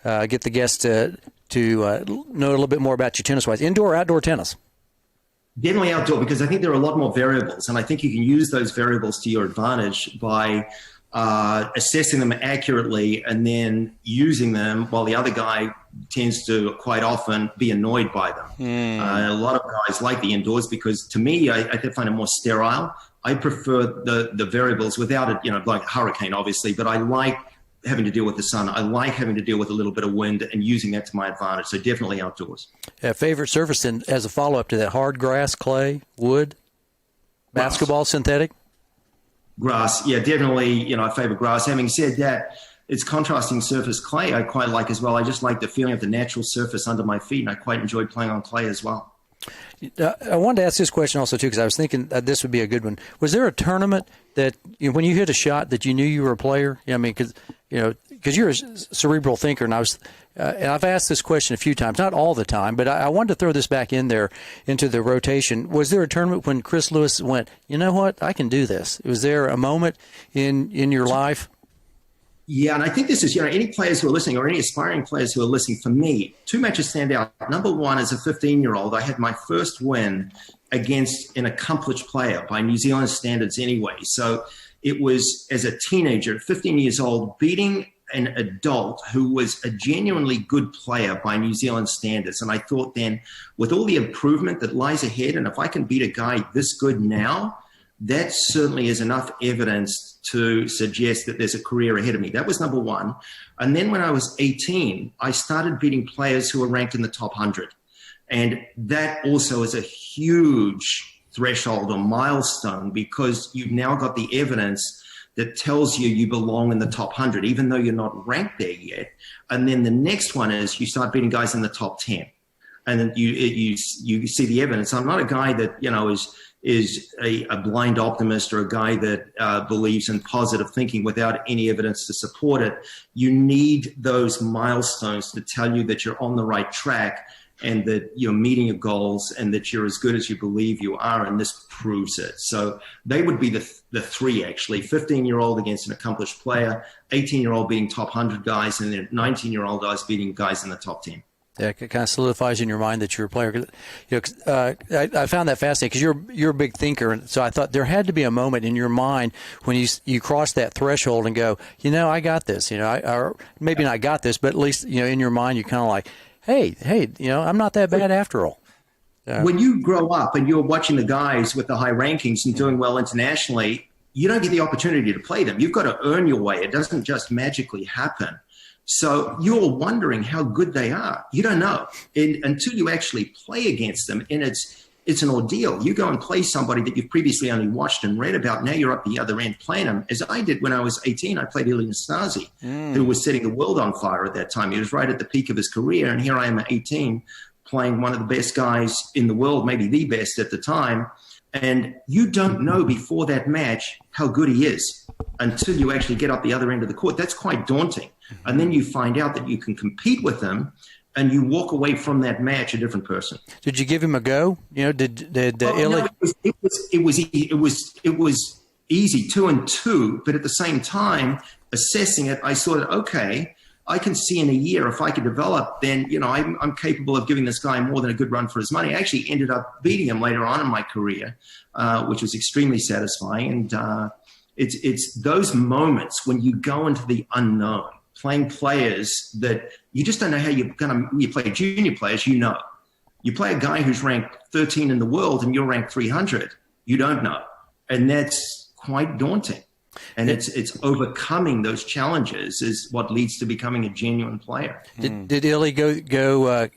get the guests to know a little bit more about you tennis-wise. Indoor or outdoor tennis? Definitely outdoor, because I think there are a lot more variables, and I think you can use those variables to your advantage by assessing them accurately and then using them, while the other guy tends to quite often be annoyed by them. A lot of guys like the indoors because, to me, I find it more sterile. I prefer the variables without it, like hurricane, obviously, but I like having to deal with the sun. I like having to deal with a little bit of wind and using that to my advantage. So definitely outdoors. Favorite surface, and as a follow-up to that, hard grass, clay, wood, basketball, synthetic? Grass, yeah, definitely, I favor grass. Having said that, it's contrasting surface clay I quite like as well. I just like the feeling of the natural surface under my feet, and I quite enjoy playing on clay as well. I wanted to ask this question also, too, because I was thinking this would be a good one. Was there a tournament that, when you hit a shot, that you knew you were a player? I mean, because you're a cerebral thinker, and I've asked this question a few times, not all the time, but I wanted to throw this back in there into the rotation. Was there a tournament when Chris Lewis went, you know what, I can do this? Was there a moment in your life? Yeah, and I think this is, any players who are listening or any aspiring players who are listening, for me, 2 matches stand out. Number one, as a 15-year-old, I had my first win against an accomplished player by New Zealand standards anyway. So it was, as a teenager, 15 years old, beating an adult who was a genuinely good player by New Zealand standards. And I thought then, with all the improvement that lies ahead, and if I can beat a guy this good now, that certainly is enough evidence to suggest that there's a career ahead of me. That was number one. And then when I was 18, I started beating players who were ranked in the top 100. And that also is a huge threshold or milestone, because you've now got the evidence that tells you belong in the top 100, even though you're not ranked there yet. And then the next one is you start beating guys in the top 10. And then you see the evidence. I'm not a guy that, is a blind optimist or a guy that believes in positive thinking without any evidence to support it. You need those milestones to tell you that you're on the right track and that you're meeting your goals and that you're as good as you believe you are, and this proves it. So they would be the three, actually. 15-year-old against an accomplished player, 18-year-old beating top 100 guys, and then 19-year-old guys beating guys in the top 10. Yeah, it kind of solidifies in your mind that you're a player. I found that fascinating because you're a big thinker, and so I thought there had to be a moment in your mind when you cross that threshold and go, I got this. Or maybe not got this, but at least in your mind you're kind of like, hey, I'm not that bad after all. When you grow up and you're watching the guys with the high rankings and doing well internationally, you don't get the opportunity to play them. You've got to earn your way. It doesn't just magically happen. So you're wondering how good they are. You don't know until you actually play against them, and it's an ordeal. You go and play somebody that you've previously only watched and read about. Now you're up the other end playing them. As I did when I was 18, I played Ilie Nastase, who was setting the world on fire at that time. He was right at the peak of his career, and here I am at 18 playing one of the best guys in the world, maybe the best at the time. And you don't know before that match how good he is until you actually get up the other end of the court. That's quite daunting. And then you find out that you can compete with him, and you walk away from that match a different person. Did you give him a go? Did Ilie? No, it was easy, 2-2, but at the same time, assessing it, I thought, okay, I can see in a year if I could develop, then I'm capable of giving this guy more than a good run for his money. I actually ended up beating him later on in my career, which was extremely satisfying. And it's those moments when you go into the unknown, playing players that you just don't know how you're going to. You play junior players, you play a guy who's ranked 13 in the world and you're ranked 300. You don't know, and that's quite daunting. And it's overcoming those challenges is what leads to becoming a genuine player. Did Ilie go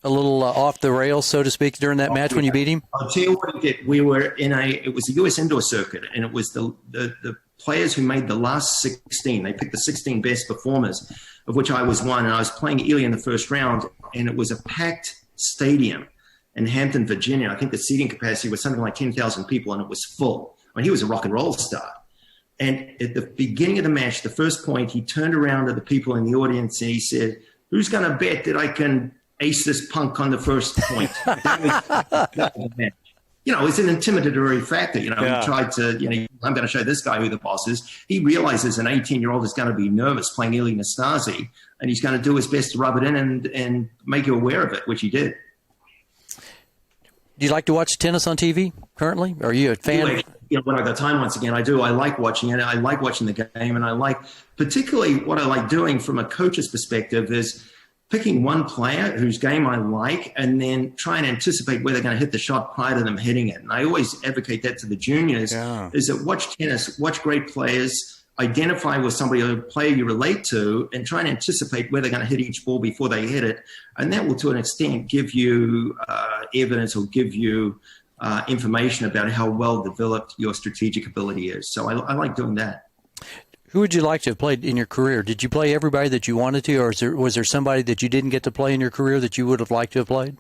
a little off the rails, so to speak, during that match when you beat him? I'll tell you what he did. We were it was the U.S. indoor circuit, and it was the players who made the last 16. They picked the 16 best performers, of which I was one. And I was playing Ilie in the first round, and it was a packed stadium in Hampton, Virginia. I think the seating capacity was something like 10,000 people, and it was full. I mean, he was a rock and roll star. And at the beginning of the match, the first point, he turned around to the people in the audience and he said, "Who's going to bet that I can ace this punk on the first point?" That was the match. It's an intimidatory factor. He tried to, I'm going to show this guy who the boss is. He realizes an 18-year-old is going to be nervous playing Ilie Nastase, and he's going to do his best to rub it in and make you aware of it, which he did. Do you like to watch tennis on TV currently? Are you a fan? When I got time, once again, I do. I like watching it. I like watching the game, and I like, particularly what I like doing from a coach's perspective is picking one player whose game I like and then try and anticipate where they're going to hit the shot prior to them hitting it. And I always advocate that to the juniors, is that watch tennis, watch great players, identify with somebody, a player you relate to, and try and anticipate where they're going to hit each ball before they hit it. And that will, to an extent, give you evidence or give you information about how well developed your strategic ability is. So I like doing that. Who would you like to have played in your career? Did you play everybody that you wanted to, or was there somebody that you didn't get to play in your career that you would have liked to have played?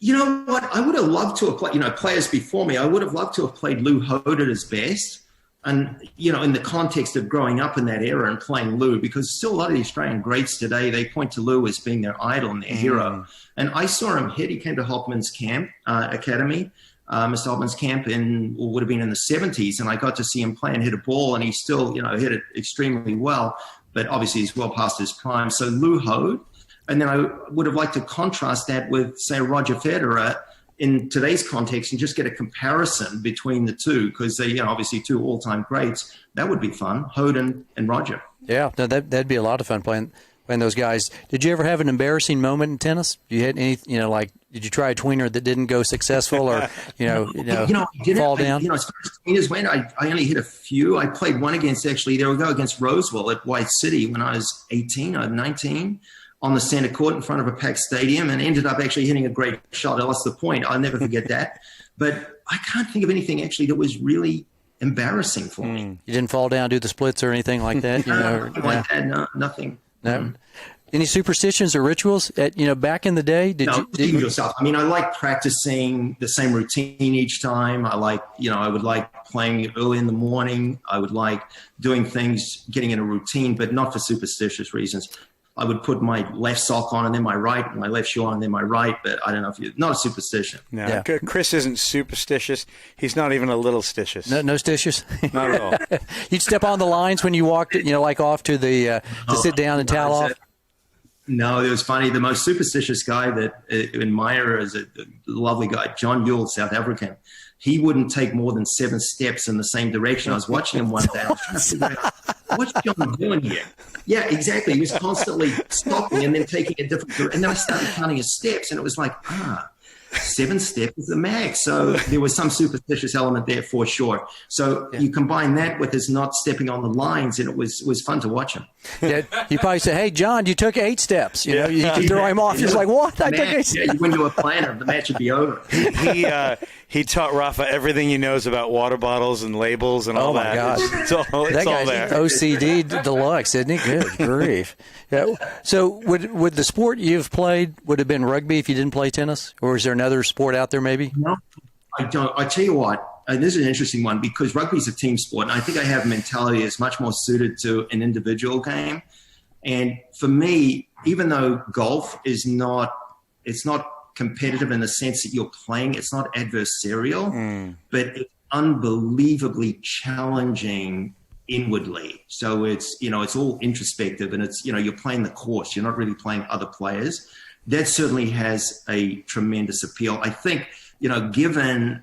You know what? I would have loved to have played, players before me. I would have loved to have played Lou Hode at his best. And, in the context of growing up in that era and playing Lou, because still a lot of the Australian greats today, they point to Lou as being their idol and their hero. And I saw him hit. He came to Hopman's camp academy. Mr. Altman's camp would have been in the 70s, and I got to see him play and hit a ball, and he still, hit it extremely well, but obviously he's well past his prime. So Lou Hode, and then I would have liked to contrast that with, say, Roger Federer in today's context and just get a comparison between the two, because they, obviously two all-time greats. That would be fun, Hode and Roger. Yeah, no, that'd be a lot of fun playing those guys. Did you ever have an embarrassing moment in tennis? You had any, did you try a tweener that didn't go successful, or fall down? As far as tweeners went, I only hit a few. I played one against Rosewell at White City when I was 18 or 19 on the center court in front of a packed stadium, and ended up actually hitting a great shot. I lost the point. I'll never forget that. But I can't think of anything actually that was really embarrassing for me. You didn't fall down, do the splits or anything like that? No, nothing. No. Any superstitions or rituals back in the day? Did you yourself? I mean, I like practicing the same routine each time. I like, I would like playing early in the morning. I would like doing things, getting in a routine, but not for superstitious reasons. I would put my left sock on and then my right, and my left shoe on and then my right, but I don't know not a superstition. No, yeah. Chris isn't superstitious. He's not even a little stitious. No stitious? Not at all. You'd step on the lines when you walked, like off to the to sit down and towel off? No, it was funny. The most superstitious guy that I admire is a lovely guy, John Yule, South African. He wouldn't take more than 7 steps in the same direction. I was watching him one day. I was trying to figure out, what's John doing here? Yeah, exactly. He was constantly stopping and then taking a different direction. And then I started counting his steps, and it was like, 7 steps is the max. So there was some superstitious element there for sure. So you combine that with his not stepping on the lines, and it was fun to watch him. Yeah, you probably say, "Hey, John, you took 8 steps." You can throw him off. He's like, "What? I took 8 steps." Yeah, you went to a planner, the match would be over. He taught Rafa everything he knows about water bottles and labels and all that. Oh, my God. It's all there. OCD deluxe, isn't he? Good grief. Yeah. So would the sport you've played would have been rugby if you didn't play tennis? Or is there another sport out there maybe? No, I don't. I tell you what, this is an interesting one, because rugby is a team sport, and I think I have a mentality that's much more suited to an individual game. And for me, even though golf is not competitive in the sense that you're playing, it's not adversarial, but it's unbelievably challenging inwardly. So it's all introspective, and it's you're playing the course, you're not really playing other players. That certainly has a tremendous appeal. I think given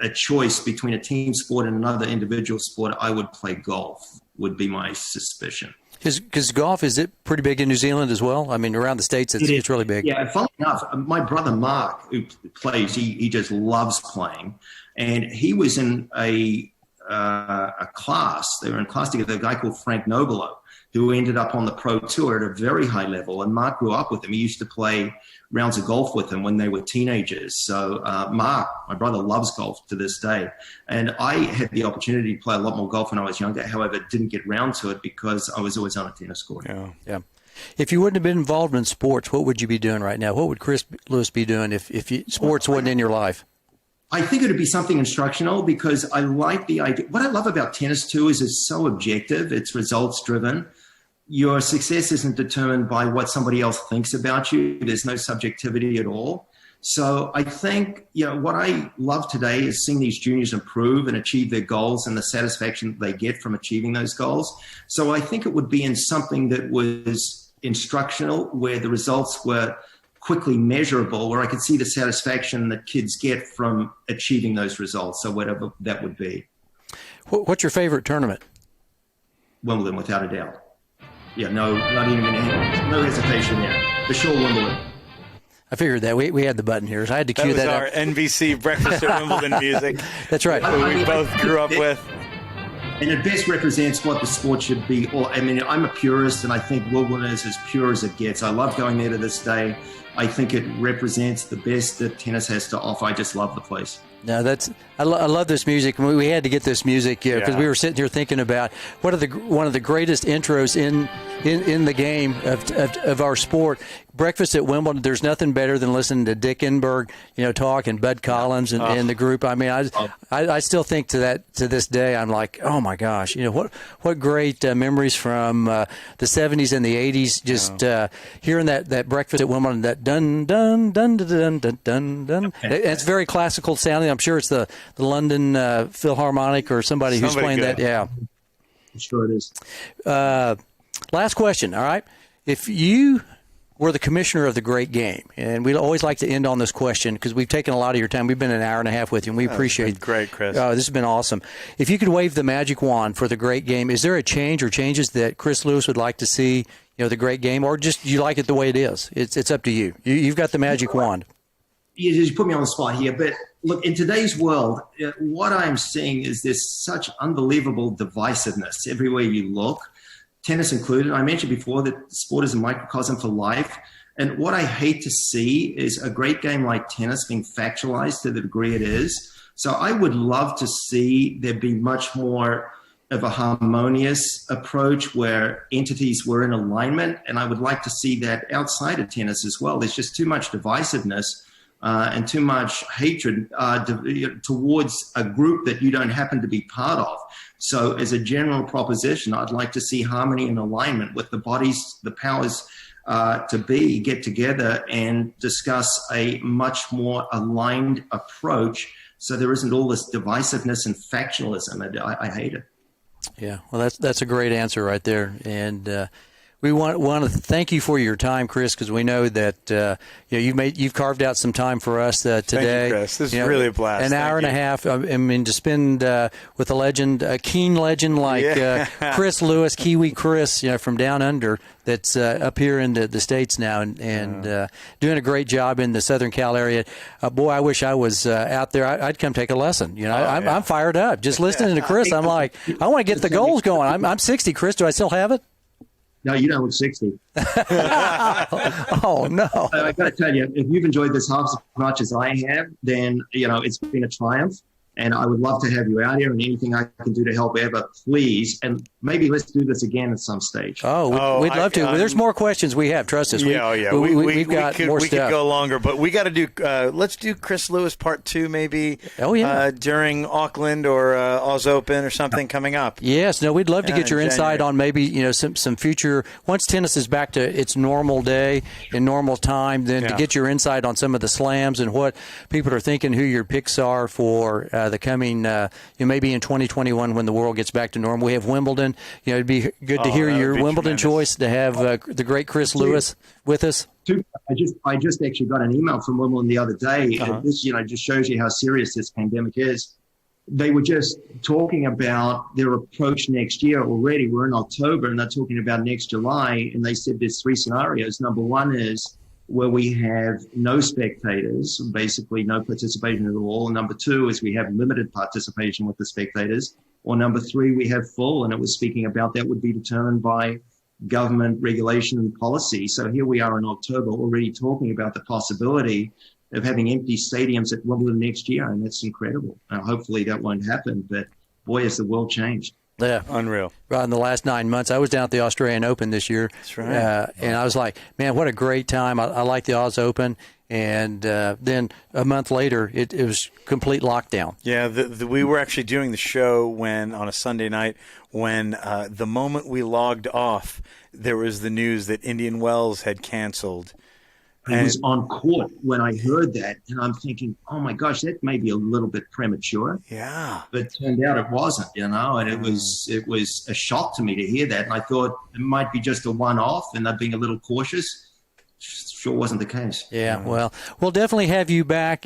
a choice between a team sport and another individual sport, I would play golf, would be my suspicion. Because golf, is it pretty big in New Zealand as well? I mean, around the States, it's really big. Yeah, funnily enough, my brother Mark, who plays, he just loves playing. And he was in a class. They were in class together, a guy called Frank Nobilo, who ended up on the pro tour at a very high level. And Mark grew up with him. He used to play rounds of golf with him when they were teenagers. So Mark, my brother, loves golf to this day. And I had the opportunity to play a lot more golf when I was younger. However, didn't get round to it because I was always on a tennis court. Yeah. If you wouldn't have been involved in sports, what would you be doing right now? What would Chris Lewis be doing if sports wasn't in your life? I think it would be something instructional, because I like the idea. What I love about tennis, too, is it's so objective. It's results-driven. Your success isn't determined by what somebody else thinks about you. There's no subjectivity at all. So I think, what I love today is seeing these juniors improve and achieve their goals and the satisfaction that they get from achieving those goals. So I think it would be in something that was instructional, where the results were quickly measurable, where I could see the satisfaction that kids get from achieving those results. So whatever that would be. What's your favorite tournament? Wimbledon, without a doubt. Yeah, no hesitation there. For sure, Wimbledon. I figured that. We had the button here, so I had to cue that up. That was our NBC Breakfast at Wimbledon music. That's right. We both grew up with. And it best represents what the sport should be. I'm a purist, and I think Wimbledon is as pure as it gets. I love going there to this day. I think it represents the best that tennis has to offer. I just love the place. No, I love this music. We had to get this music because we were sitting here thinking about one of the greatest intros in in the game of our sport. Breakfast at Wimbledon, there's nothing better than listening to Dick Enberg, talk, and Bud Collins and the group. I mean, I still think to this day, I'm like, oh my gosh, what great memories from the 70s and the 80s. Just hearing that breakfast at Wimbledon, that dun dun dun dun dun dun dun. It's very classical sounding. I'm sure it's the London Philharmonic or somebody who's playing good. that. Yeah, I'm sure it is. Last question. All right, if you were the commissioner of the great game, and we always like to end on this question because we've taken a lot of your time. We've been an hour and a half with you, and we appreciate it. Great, Chris. This has been awesome. If you could wave the magic wand for the great game, is there a change or changes that Chris Lewis would like to see, the great game, or just you like it the way it is? It's up to you. You've got the magic wand. You put me on the spot here, but look, in today's world, what I'm seeing is there's such unbelievable divisiveness everywhere you look, tennis included. I mentioned before that sport is a microcosm for life. And what I hate to see is a great game like tennis being factualized to the degree it is. So I would love to see there be much more of a harmonious approach where entities were in alignment. And I would like to see that outside of tennis as well. There's just too much divisiveness and too much hatred towards a group that you don't happen to be part of. So as a general proposition, I'd like to see harmony and alignment with the bodies, the powers get together and discuss a much more aligned approach so there isn't all this divisiveness and factionalism. I hate it. Yeah, well, that's a great answer right there. And we want to thank you for your time, Chris, because we know that you've carved out some time for us today. Thank you, Chris. This is really a blast. An hour and a half. I mean, to spend with a legend, a keen legend like Chris Lewis, Kiwi Chris, from down under, that's up here in the States now and doing a great job in the Southern Cal area. Boy, I wish I was out there. I'd come take a lesson. I'm fired up just listening to Chris. I'm like, I want to get the goals going. I'm 60. Chris, do I still have it? No, you don't look 60. Oh, no. I got to tell you, if you've enjoyed this half as much as I have, then, it's been a triumph. And I would love to have you out here, and anything I can do to help ever, please. And maybe let's do this again at some stage. Oh, we'd love to. There's more questions we have. Trust us. We've got more stuff. We could go longer, but we got to do. Let's do Chris Lewis Part 2 maybe. Oh yeah. During Auckland or Oz Open or something coming up. Yes. No, we'd love to get your insight January. on maybe some future. Once tennis is back to its normal day and normal time, then to get your insight on some of the slams and what people are thinking, who your picks are for the coming. Maybe in 2021 when the world gets back to normal. We have Wimbledon. It'd be good to hear your Wimbledon choice, to have the great Chris Lewis with us. I just actually got an email from Wimbledon the other day. This just shows you how serious this pandemic is. They were just talking about their approach next year already. We're in October and they're talking about next July. And they said there's three scenarios. Number one is where we have no spectators, basically no participation at all. And number two is we have limited participation with the spectators. Or number three, we have full. And it was speaking about that would be determined by government regulation and policy. So here we are in October already talking about the possibility of having empty stadiums at Wimbledon next year. And that's incredible. Hopefully that won't happen. But boy, has the world changed. Yeah. Unreal. Right, in the last 9 months. I was down at the Australian Open this year. That's right. And I was like, man, what a great time. I like the Oz Open. And then a month later, it was complete lockdown. Yeah, we were actually doing the show on a Sunday night when the moment we logged off, there was the news that Indian Wells had canceled. I was on court when I heard that, and I'm thinking, oh my gosh, that may be a little bit premature. Yeah. But it turned out it wasn't, and it was a shock to me to hear that. And I thought it might be just a one-off, and they're being a little cautious. Sure wasn't the case. Yeah, well, we'll definitely have you back.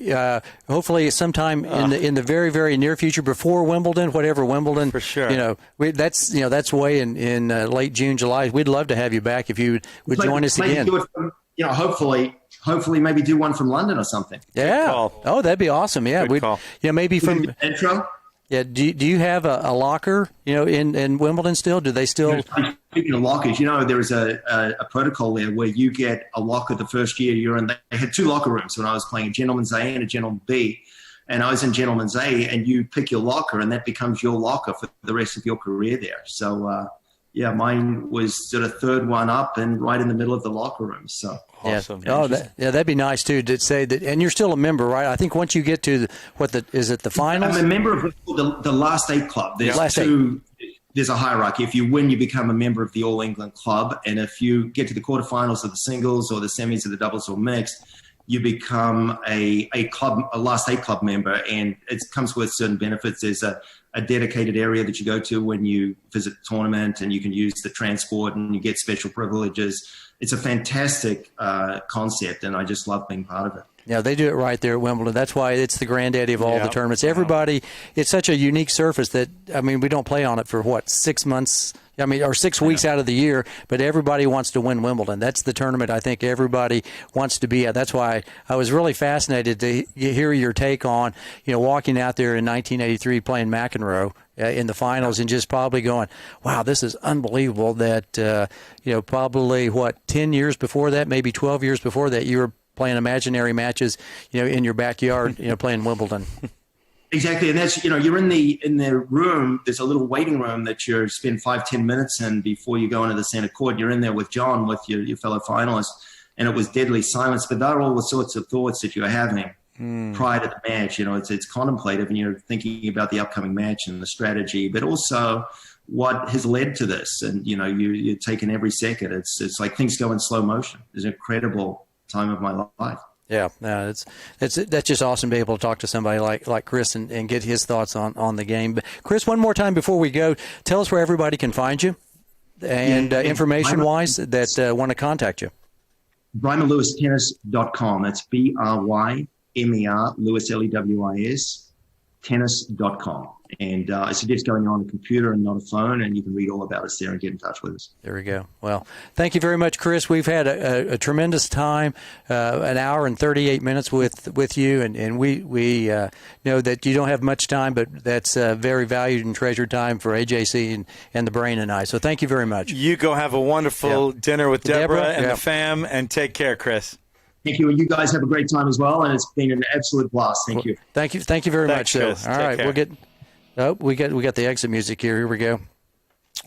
Hopefully, sometime in the very, very near future, before Wimbledon, whatever Wimbledon. For sure. That's way in late June, July. We'd love to have you back if you would join us again. Do it from, hopefully, maybe do one from London or something. Yeah. Oh, that'd be awesome. Yeah, Good call. Maybe from intro. Yeah. Do you have a locker? In Wimbledon still? Do they still? Speaking of lockers, there's a protocol there where you get a locker the first year you're in. They had two locker rooms when I was playing, a gentleman's A and a gentleman B. And I was in gentleman's A, and you pick your locker, and that becomes your locker for the rest of your career there. So, yeah, mine was sort of third one up and right in the middle of the locker room. So Awesome. Yeah. Oh, that'd be nice too to say that. And you're still a member, right? I think once you get to the finals? I'm a member of the Last Eight Club. There's a hierarchy. If you win, you become a member of the All England Club, and if you get to the quarterfinals of the singles or the semis of the doubles or mixed, you become a Last Eight Club member, and it comes with certain benefits. There's a dedicated area that you go to when you visit the tournament, and you can use the transport, and you get special privileges. It's a fantastic concept, and I just love being part of it. Yeah, they do it right there at Wimbledon. That's why it's the granddaddy of all the tournaments. Everybody, it's such a unique surface that, I mean, we don't play on it for, 6 months, or 6 weeks out of the year, but everybody wants to win Wimbledon. That's the tournament I think everybody wants to be at. That's why I was really fascinated to hear your take on, walking out there in 1983 playing McEnroe in the finals and just probably going, wow, this is unbelievable that, probably, 10 years before that, maybe 12 years before that, you were playing imaginary matches, in your backyard, playing Wimbledon. Exactly, and that's you're in the room. There's a little waiting room that you spend 5-10 minutes in before you go into the center court. You're in there with John, with your fellow finalists, and it was deadly silence. But they're all the sorts of thoughts that you're having prior to the match. It's contemplative, and you're thinking about the upcoming match and the strategy, but also what has led to this. And you're taking every second. It's like things go in slow motion. It's an incredible time of my life. Yeah, that's just awesome to be able to talk to somebody like Chris and get his thoughts on the game. But Chris, one more time before we go, tell us where everybody can find you and information-wise that want to contact you. BrymerLewisTennis.com. That's BrymerLewisTennis, tennis.com. And I suggest going on a computer and not a phone, and you can read all about us there and get in touch with us. There we go. Well, thank you very much, Chris. We've had a tremendous time, an hour and 38 minutes with you, and we know that you don't have much time, but that's very valued and treasured time for AJC and the Brain and I. So thank you very much. You go have a wonderful dinner with Deborah and the fam, and take care, Chris. Thank you, and you guys have a great time as well, and it's been an absolute blast. Thank you. Thank you very much. Chris. So, all right, we'll get. Oh, we got the exit music here. Here we go.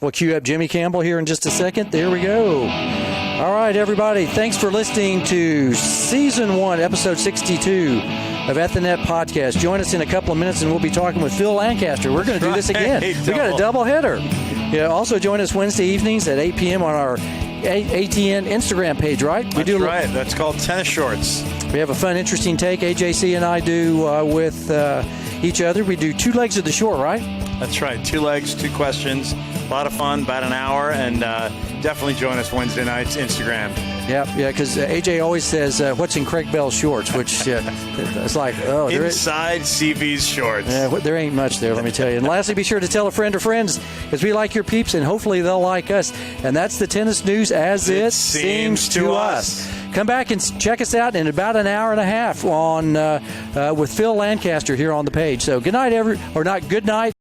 We'll cue up Jimmy Campbell here in just a second. There we go. All right, everybody. Thanks for listening to Season 1, Episode 62 of At the Net Podcast. Join us in a couple of minutes, and we'll be talking with Phil Lancaster. We're going to do this again. We got a double header. Yeah. Also, join us Wednesday evenings at 8 p.m. on our ATN Instagram page, right? That's right. That's called Tennis Shorts. We have a fun, interesting take AJC and I do with each other. We do 2 legs of the short, right? That's right. 2 legs, 2 questions. A lot of fun, about an hour, and definitely join us Wednesday nights, Instagram. Yeah, because AJ always says, what's in Craig Bell's shorts, which it's like, oh. Inside CB's shorts. There ain't much there, let me tell you. And lastly, be sure to tell a friend or friends, as we like your peeps, and hopefully they'll like us. And that's the tennis news as it seems to us. Come back and check us out in about an hour and a half on with Phil Lancaster here on the page. So good night, good night.